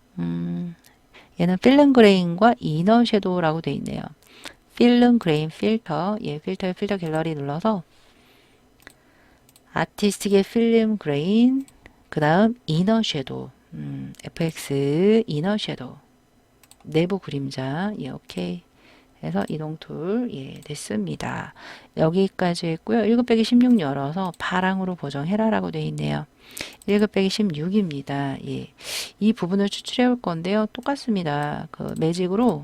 얘는 필름 그레인과 이너 섀도우라고 되어 있네요. 필름 그레인 필터, 필터의 필터 갤러리 눌러서 아티스틱의 필름 그레인, 그 다음 이너 섀도우, FX 이너 섀도우, 내부 그림자, 오케이. 해서 이동 툴, 됐습니다. 여기까지 했고요. 1급 빼기 16 열어서 파랑으로 보정해라 라고 되어 있네요. 1급 빼기 16입니다. 이 부분을 추출해 올 건데요. 똑같습니다. 그 매직으로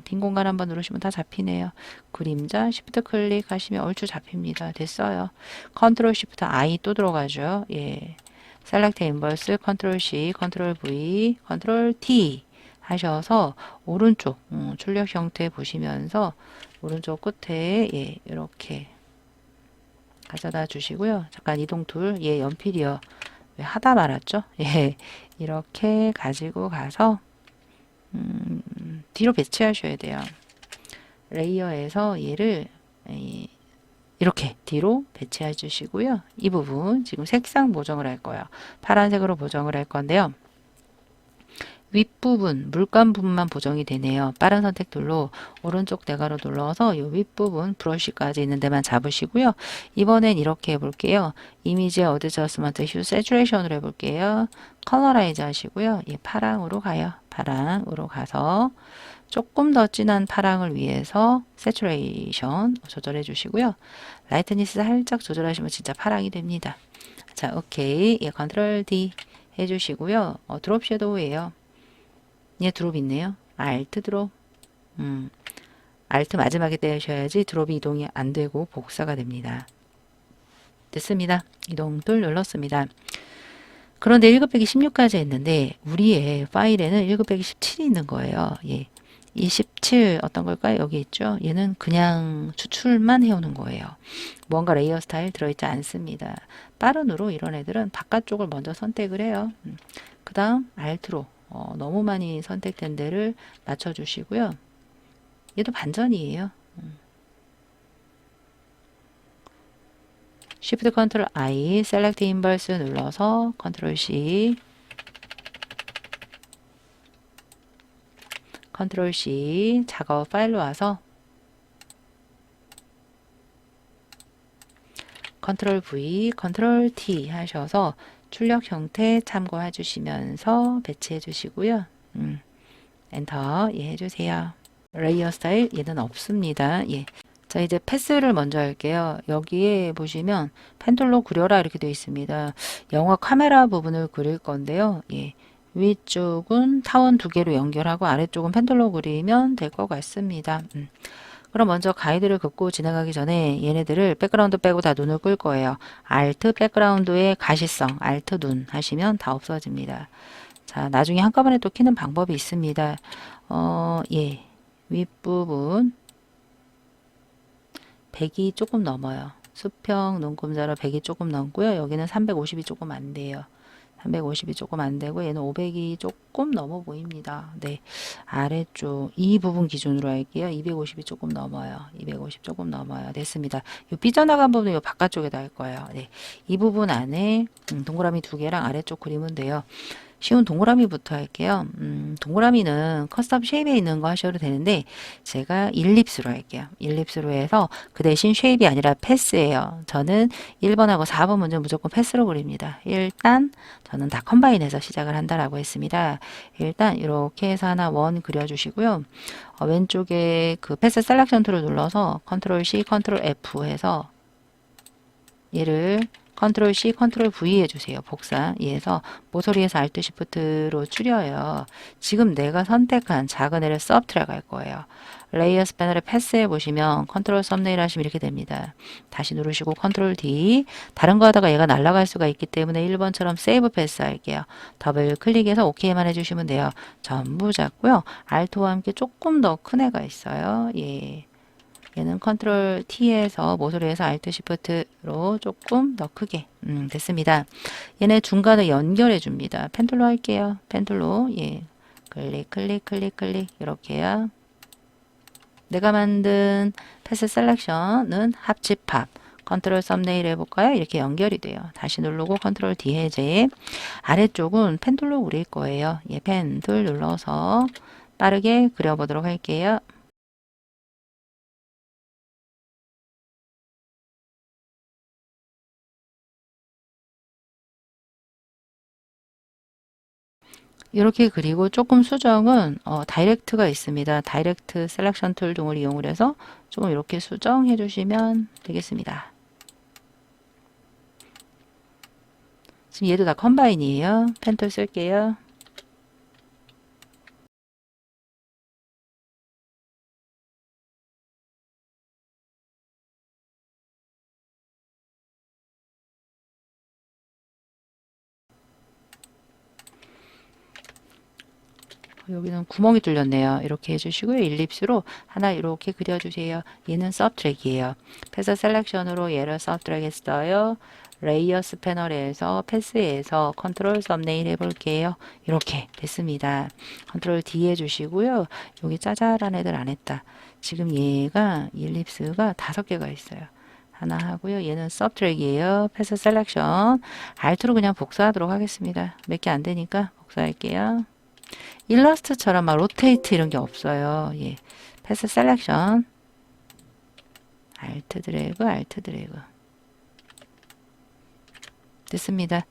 빈 공간 한번 누르시면 다 잡히네요. 그림자 Shift 클릭하시면 얼추 잡힙니다. 됐어요. Ctrl Shift I 또 들어가죠. Select Inverse Ctrl C, Ctrl V, Ctrl T 하셔서 오른쪽 출력 형태 보시면서 오른쪽 끝에 이렇게 가져다 주시고요. 잠깐 이동 툴 연필이요. 왜 하다 말았죠? 이렇게 가지고 가서 뒤로 배치하셔야 돼요. 레이어에서 얘를 이렇게 뒤로 배치해 주시고요. 이 부분 지금 색상 보정을 할 거예요. 파란색으로 보정을 할 건데요. 윗부분, 물감 부분만 보정이 되네요. 빠른 선택 툴로 오른쪽 대괄호 눌러서 이 윗부분 브러쉬까지 있는 데만 잡으시고요. 이번엔 이렇게 해볼게요. 이미지 어드저스먼트 휴 세츄레이션으로 해볼게요. 컬러라이즈 하시고요. 파랑으로 가요. 파랑으로 가서 조금 더 진한 파랑을 위해서 세츄레이션 조절해 주시고요. 라이트니스 살짝 조절하시면 진짜 파랑이 됩니다. 자, 오케이. 컨트롤 D 해주시고요. 드롭 섀도우예요. 드롭 있네요. 알트 드롭. 알트 마지막에 떼셔야지 드롭이 이동이 안 되고 복사가 됩니다. 됐습니다. 이동 툴 눌렀습니다. 그런데 1급 빼기 16까지 했는데 우리의 파일에는 1급 빼기 17이 있는 거예요. 예. 이 17 어떤 걸까요? 여기 있죠. 얘는 그냥 추출만 해오는 거예요. 뭔가 레이어 스타일 들어있지 않습니다. 빠른으로 이런 애들은 바깥쪽을 먼저 선택을 해요. 그 다음 Alt로 너무 많이 선택된 데를 맞춰주시고요. 얘도 반전이에요. Shift Ctrl I, Select Inverse 눌러서 Ctrl C, Ctrl C 작업 파일로 와서 Ctrl V, Ctrl T 하셔서 출력 형태 참고해 주시면서 배치해 주시고요. 엔터 예 해주세요. 레이어 스타일 얘는 없습니다. 예. 자 이제 패스를 먼저 할게요. 여기에 보시면 펜툴로 그려라 이렇게 되어 있습니다. 영화 카메라 부분을 그릴 건데요. 예. 위쪽은 타원 두 개로 연결하고 아래쪽은 펜툴로 그리면 될 것 같습니다. 그럼 먼저 가이드를 긋고 진행하기 전에 얘네들을 백그라운드 빼고 다 눈을 끌 거예요. Alt 백그라운드의 가시성, Alt 눈 하시면 다 없어집니다. 자, 나중에 한꺼번에 또 키는 방법이 있습니다. 예. 윗부분 100이 조금 넘어요. 수평 눈금자로 100이 조금 넘고요. 여기는 350이 조금 안 돼요. 350이 조금 안 되고 얘는 500이 조금 넘어 보입니다. 네. 아래쪽 이 부분 기준으로 할게요. 250이 조금 넘어요. 250 조금 넘어요. 됐습니다. 이 삐져나간 부분은 이 바깥쪽에다 할 거예요. 네. 이 부분 안에 동그라미 두 개랑 아래쪽 그리면 돼요. 쉬운 동그라미부터 할게요. 동그라미는 커스텀 쉐입에 있는 거 하셔도 되는데 제가 일립스로 할게요. 일립스로 해서 그 대신 쉐입이 아니라 패스예요. 저는 1번하고 4번 문제 무조건 패스로 그립니다. 일단 저는 다 컴바인해서 시작을 한다라고 했습니다. 일단 이렇게 해서 하나 원 그려주시고요. 왼쪽에 그 패스 셀렉션 툴을 눌러서 컨트롤 C, 컨트롤 F 해서 얘를 컨트롤 C, 컨트롤 V 해주세요. 복사. 이해서 모서리에서 Alt Shift로 줄여요. 지금 내가 선택한 작은 애를 서브트랙 할 거예요. 레이어스 패널에 패스해 보시면 컨트롤 썸네일 하시면 이렇게 됩니다. 다시 누르시고 컨트롤 D. 다른 거 하다가 얘가 날아갈 수가 있기 때문에 1번처럼 세이브 패스 할게요. 더블 클릭해서 OK만 해주시면 돼요. 전부 잡고요. Alt와 함께 조금 더 큰 애가 있어요. 예. 얘는 컨트롤 T에서 모서리에서 Alt Shift로 조금 더 크게 됐습니다. 얘네 중간에 연결해 줍니다. 펜툴로 할게요. 펜툴로 예 클릭 클릭 클릭 클릭 이렇게요. 내가 만든 패스 셀렉션은 합집합 컨트롤 썸네일 해볼까요? 이렇게 연결이 돼요. 다시 누르고 컨트롤 D 해제 아래쪽은 펜툴로 그릴 거예요. 예, 펜툴 눌러서 빠르게 그려보도록 할게요. 이렇게 그리고 조금 수정은 다이렉트가 있습니다. 다이렉트 셀렉션 툴 등을 이용을 해서 조금 이렇게 수정해 주시면 되겠습니다. 지금 얘도 다 컴바인이에요. 펜툴 쓸게요. 여기는 구멍이 뚫렸네요. 이렇게 해주시고요. 일립스로 하나 이렇게 그려주세요. 얘는 서브트랙이에요. 패스 셀렉션으로 얘를 서브트랙 했어요. 레이어스 패널에서 패스에서 컨트롤 썸네일 해볼게요. 이렇게 됐습니다. 컨트롤 D 해주시고요. 여기 짜잘한 애들 안 했다. 지금 얘가 일립스가 5개가 있어요. 하나 하고요. 얘는 서브트랙이에요. 패스 셀렉션. Alt로 그냥 복사하도록 하겠습니다. 몇 개 안 되니까 복사할게요. 일러스트처럼 막 로테이트 이런 게 없어요. 예. 패스 셀렉션. 알트 드래그, 알트 드래그. 됐습니다.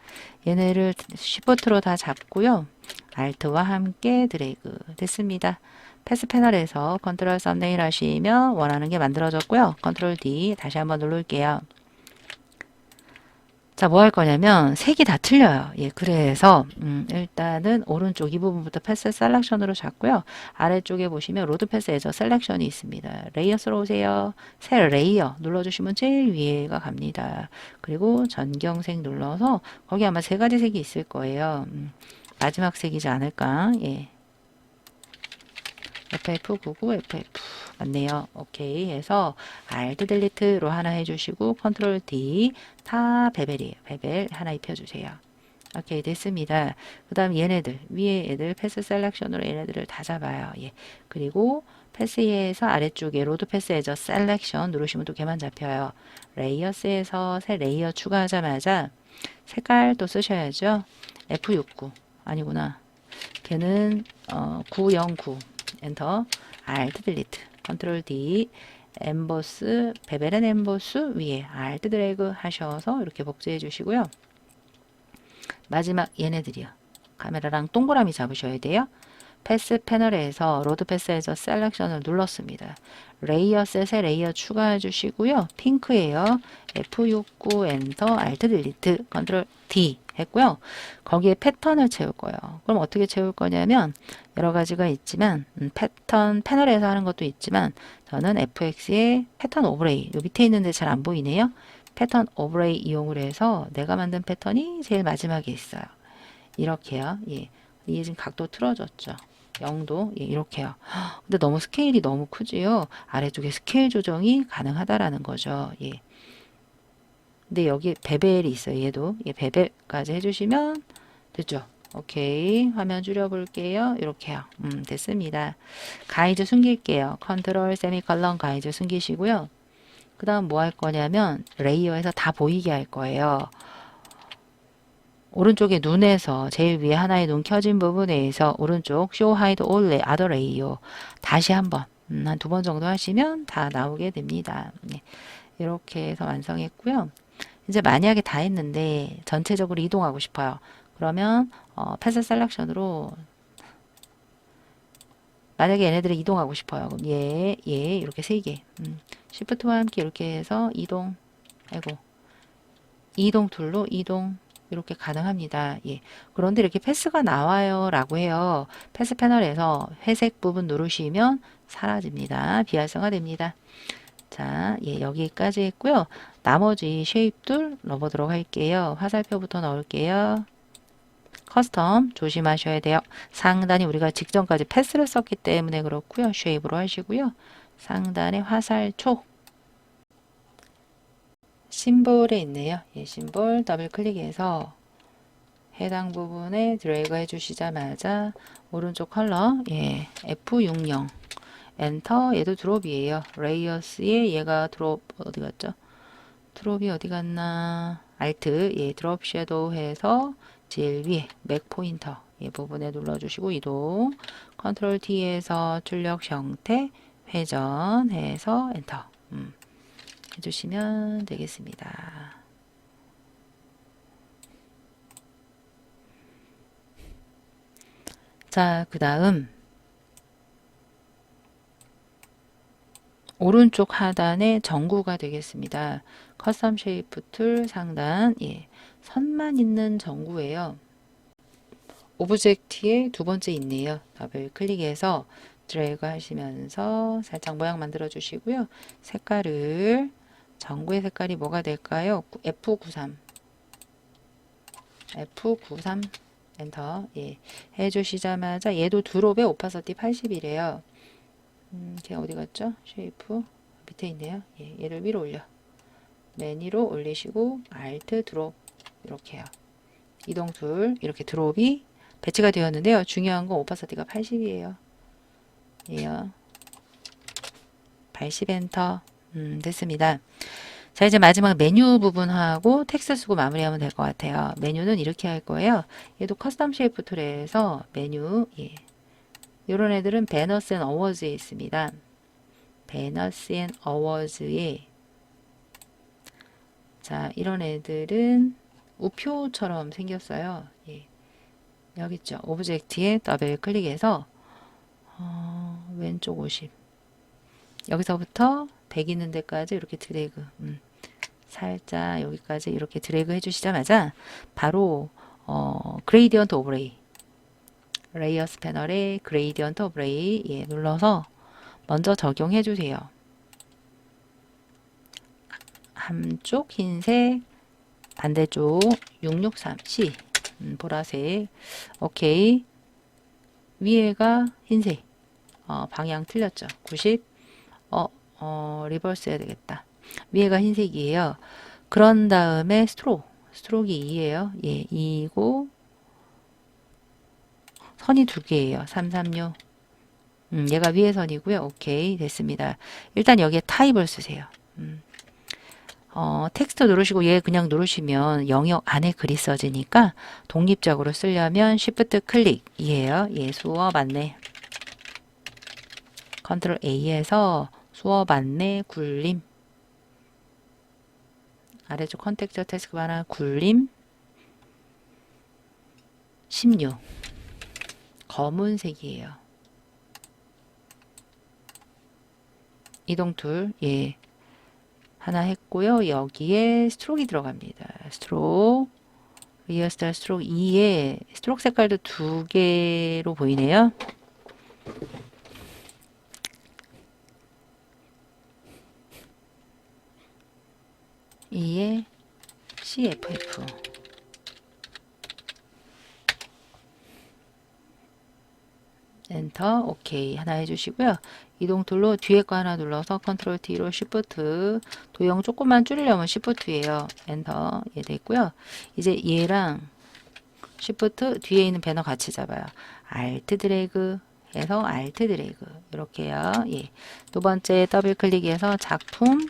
얘네를 쉬프트로 다 잡고요. 알트와 함께 드래그. 됐습니다. 패스 패널에서 컨트롤 썸네일 하시면 원하는 게 만들어졌고요. 컨트롤 D 다시 한번 누를게요. 자, 뭐 할 거냐면 색이 다 틀려요. 예, 그래서 일단은 오른쪽 이 부분부터 패스 셀렉션으로 잡고요. 아래쪽에 보시면 로드 패스 에저 셀렉션이 있습니다. 레이어스로 오세요. 새 레이어 눌러주시면 제일 위에가 갑니다. 그리고 전경색 눌러서 거기 아마 세 가지 색이 있을 거예요. 마지막 색이지 않을까? 예. FF99 FF 맞네요. 오케이 해서 Alt 딜리트로 하나 해주시고 컨트롤 D 다 베벨이에요. 베벨 하나 입혀주세요. 오케이 됐습니다. 그 다음 얘네들 위에 애들 패스 셀렉션으로 얘네들을 다 잡아요. 예. 그리고 패스에서 아래쪽에 로드 패스 에저 셀렉션 누르시면 또 걔만 잡혀요. 레이어스에서 새 레이어 추가하자마자 색깔 또 쓰셔야죠. F69 아니구나. 걔는 909 엔터 Alt 딜리트 컨트롤 D 엠보스 베벨은 엠보스 위에 Alt 드래그 하셔서 이렇게 복제해 주시고요. 마지막 얘네들이요. 카메라랑 동그라미 잡으셔야 돼요. 패스 패널에서 로드 패스에서 셀렉션을 눌렀습니다. 레이어 셋에 레이어 추가해 주시고요. 핑크예요. F69 엔터 Alt 딜리트 컨트롤 D 했고요. 거기에 패턴을 채울 거예요. 그럼 어떻게 채울 거냐면 여러 가지가 있지만 패턴 패널에서 하는 것도 있지만 저는 FX의 패턴 오버레이 요 밑에 있는데 잘 안 보이네요. 패턴 오버레이 이용을 해서 내가 만든 패턴이 제일 마지막에 있어요. 이렇게요. 예. 이게 지금 각도 틀어졌죠. 0도 예, 이렇게요. 근데 너무 스케일이 너무 크지요. 아래쪽에 스케일 조정이 가능하다라는 거죠. 예. 근데 여기 베벨이 있어요. 얘도 예, 베벨까지 해주시면 됐죠. 오케이 화면 줄여볼게요. 이렇게요. 됐습니다. 가이드 숨길게요. 컨트롤 세미컬런 가이드 숨기시고요. 그 다음 뭐 할 거냐면 레이어에서 다 보이게 할 거예요. 오른쪽에 눈에서 제일 위에 하나의 눈 켜진 부분에서 오른쪽 Show Hide All Other Layer 다시 한번 한 두 번 정도 하시면 다 나오게 됩니다. 네, 이렇게 해서 완성했고요. 이제 만약에 다 했는데 전체적으로 이동하고 싶어요. 그러면 패스 셀렉션으로 만약에 얘네들이 이동하고 싶어요. 그럼 얘 이렇게 세 개. Shift와 함께 이렇게 해서 이동. 아이고. 이동 툴로 이동. 이렇게 가능합니다. 예. 그런데 이렇게 패스가 나와요 라고 해요. 패스 패널에서 회색 부분 누르시면 사라집니다. 비활성화 됩니다. 자, 예, 여기까지 했고요. 나머지 쉐입 툴 넣어보도록 할게요. 화살표부터 넣을게요. 커스텀 조심하셔야 돼요. 상단이 우리가 직전까지 패스를 썼기 때문에 그렇고요. 쉐입으로 하시고요. 상단에 화살촉 심볼에 있네요. 예, 심볼 더블 클릭해서 해당 부분에 드래그 해주시자마자 오른쪽 컬러 예, F60 엔터 얘도 드롭이에요. 레이어스에 얘가 드롭 어디 갔죠? 드롭이 어디 갔나? 알트 예, 드롭 섀도우 해서 제일 위에 맥 포인터 이 부분에 눌러주시고 이동 컨트롤 T에서 출력 형태 회전해서 엔터 해주시면 되겠습니다. 자, 그 다음 오른쪽 하단에 전구가 되겠습니다. 커스텀 쉐이프 툴 상단 예, 선만 있는 전구예요. 오브젝트의 두 번째 있네요. 더블 클릭해서 드래그 하시면서 살짝 모양 만들어 주시고요. 색깔을 전구의 색깔이 뭐가 될까요? F93 F93 엔터 예, 해주시자마자 얘도 드롭의 오파서티 80이래요. 걔 어디 갔죠? 쉐이프 밑에 있네요. 예, 얘를 위로 올려 맨 위로 올리시고 Alt 드롭 이렇게요. 이동 툴 이렇게 드롭이 배치가 되었는데요. 중요한 건 오파서티가 80이에요. 예요. 80 엔터 됐습니다. 자 이제 마지막 메뉴 부분하고 텍스트 쓰고 마무리하면 될 것 같아요. 메뉴는 이렇게 할 거예요. 얘도 커스텀 쉐이프 툴에서 메뉴 예. 이런 애들은 배너스 앤 어워즈에 있습니다. 배너스 앤 어워즈에 자 이런 애들은 우표처럼 생겼어요. 예. 여기 있죠. 오브젝트에 더블 클릭해서 왼쪽 50 여기서부터 100 있는 데까지 이렇게 드래그 살짝 여기까지 이렇게 드래그 해주시자마자 바로 그레이디언트 오브레이 레이어 스패널에 그레이디언트 오브레이 예, 눌러서 먼저 적용해 주세요. 한쪽 흰색, 반대쪽 663C 보라색. 오케이. 위에가 흰색. 방향 틀렸죠. 90. 리버스 해야 되겠다. 위에가 흰색이에요. 그런 다음에 스트로크이 2예요. 예, 2이고 선이 두 개예요. 336. 얘가 위에 선이고요. 오케이, 됐습니다. 일단 여기에 타입을 쓰세요. 텍스트 누르시고 얘 그냥 누르시면 영역 안에 글이 써지니까 독립적으로 쓰려면 Shift 클릭 이에요. 예, 수업 안내. 컨트롤 A에서 수업 안내 굴림. 아래쪽 컨텍스처 태스크바나 굴림 16. 검은색이에요. 이동 툴, 예. 하나 했고요. 여기에 스트로크가 들어갑니다. 스트로크, 리어스타일 스트로크 2에 스트로크 색깔도 두 개로 보이네요. 이에 CFF. 엔터, 오케이. 하나 해주시고요. 이동 툴로 뒤에 거 하나 눌러서 컨트롤 T로 Shift, 도형 조금만 줄이려면 Shift예요. 엔터, 예, 됐고요. 이제 얘랑 Shift 뒤에 있는 배너 같이 잡아요. Alt 드래그 해서 Alt 드래그 이렇게요. 예. 두 번째 더블 클릭해서 작품,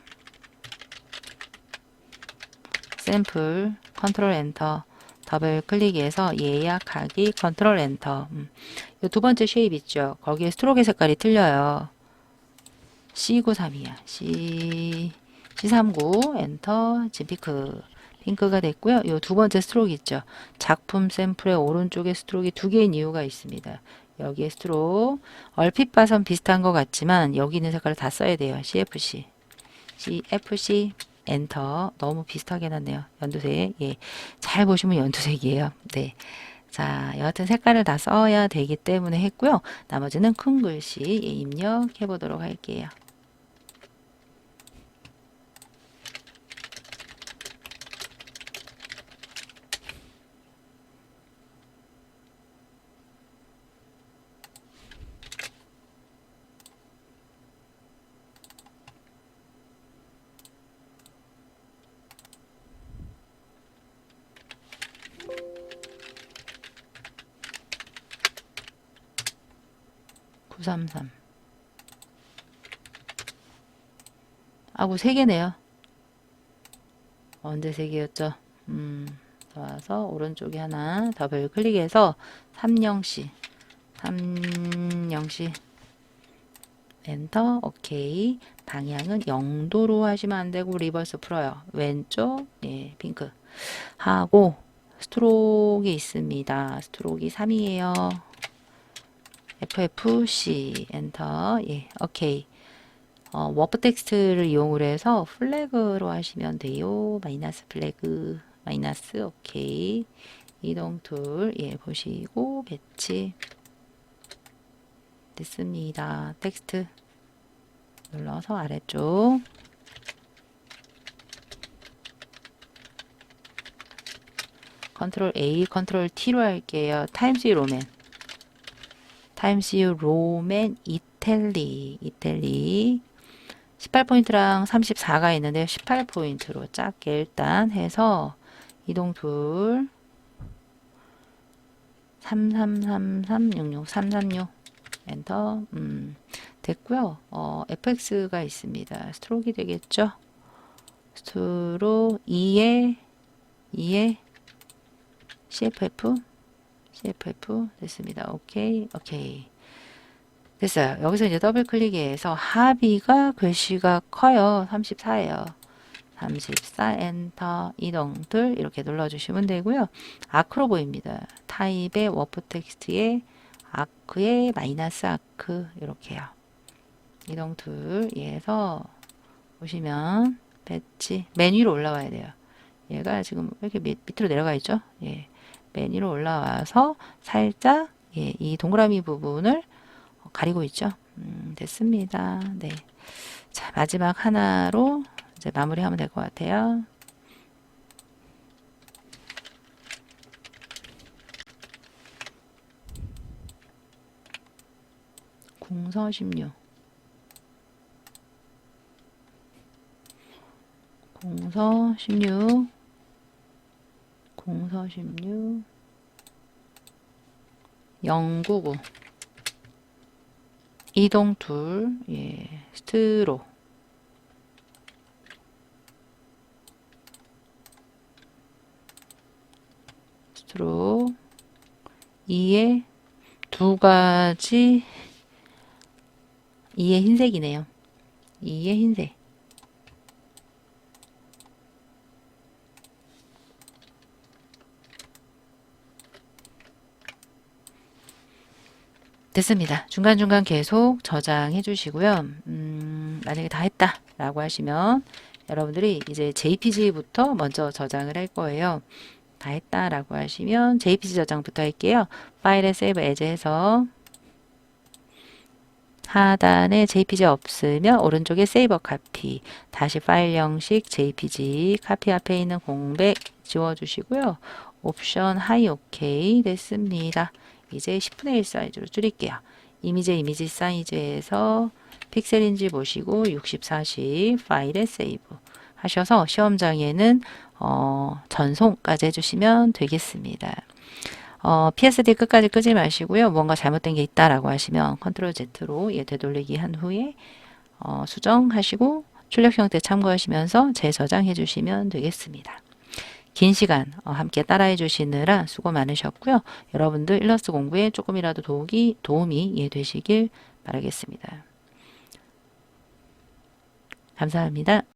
샘플, 컨트롤 엔터, 더블 클릭해서 예약하기, 컨트롤 엔터. 두 번째 쉐입 있죠. 거기에 스트로크 색깔이 틀려요. C93이야. C39 엔터 진핑크 핑크가 됐고요. 이 두 번째 스트로크 있죠. 작품 샘플의 오른쪽에 스트로크가 두 개인 이유가 있습니다. 여기에 스트로크 얼핏 봐선 비슷한 것 같지만 여기 있는 색깔을 다 써야 돼요. CFC 엔터. 너무 비슷하게 해놨네요. 연두색. 예. 잘 보시면 연두색이에요. 네. 자, 여하튼 색깔을 다 써야 되기 때문에 했고요. 나머지는 큰 글씨 입력해 보도록 할게요. (933) 아구 3개네요. 언제 3개였죠? 와서 오른쪽에 하나 더블 클릭해서 30C 엔터. 오케이. 방향은 0도로 하시면 안되고 리버스 풀어요. 왼쪽 예, 핑크 하고 스트로크 있습니다. 스트로크 3이에요. FFC 엔터. 예, 오케이. 워프 텍스트를 이용을 해서 플래그로 하시면 돼요. 마이너스 플래그 마이너스. 오케이. 이동 툴 예, 보시고 배치 됐습니다. 텍스트 눌러서 아래쪽 컨트롤 A 컨트롤 T로 할게요. 타임스 로맨 이탈리 18포인트랑 34가 있는데 18포인트로 작게 일단 해서 이동 툴 33336 엔터. 됐고요. fx가 있습니다. 스트로크이 되겠죠. 스트로크 2에 CFF 됐습니다. 오케이. 됐어요. 여기서 이제 더블 클릭해서 하비가 글씨가 커요. 34예요. 34 엔터 이동들 이렇게 눌러주시면 되고요. 아크로 보입니다. 타입의 워프 텍스트에 아크에 마이너스 아크 이렇게요. 이동 툴 예에서 보시면 배치. 맨 위로 올라와야 돼요. 얘가 지금 왜 이렇게 밑으로 내려가 있죠? 예. 맨 위로 올라와서 살짝 예, 이 동그라미 부분을 가리고 있죠. 됐습니다. 네. 자, 마지막 하나로 이제 마무리하면 될 것 같아요. 궁서 16. 궁서 16. 궁서 16. 099. 이동 둘. 예. 스트로. 스트로. 2에 두 가지 2의 흰색이네요. 2의 흰색. 됐습니다. 중간중간 계속 저장해 주시고요. 만약에 다 했다 라고 하시면 여러분들이 이제 JPG부터 먼저 저장을 할 거예요. 다 했다 라고 하시면 JPG 저장부터 할게요. 파일에 세이브 에즈 해서 하단에 JPG 없으면 오른쪽에 세이버 카피, 다시 파일 형식 JPG, 카피 앞에 있는 공백 지워주시고요. 옵션 하이 오케이 됐습니다. 이제 10분의 1 사이즈로 줄일게요. 이미지 사이즈에서 픽셀인지 보시고 60, 40 파일에 세이브 하셔서 시험장에는 전송까지 해주시면 되겠습니다. PSD 끝까지 끄지 마시고요. 뭔가 잘못된 게 있다라고 하시면 컨트롤 Z로 되돌리기 한 후에 수정하시고 출력 형태 참고하시면서 재저장해 주시면 되겠습니다. 긴 시간 함께 따라해 주시느라 수고 많으셨고요. 여러분들 일러스트 공부에 조금이라도 도움이 되시길 바라겠습니다. 감사합니다.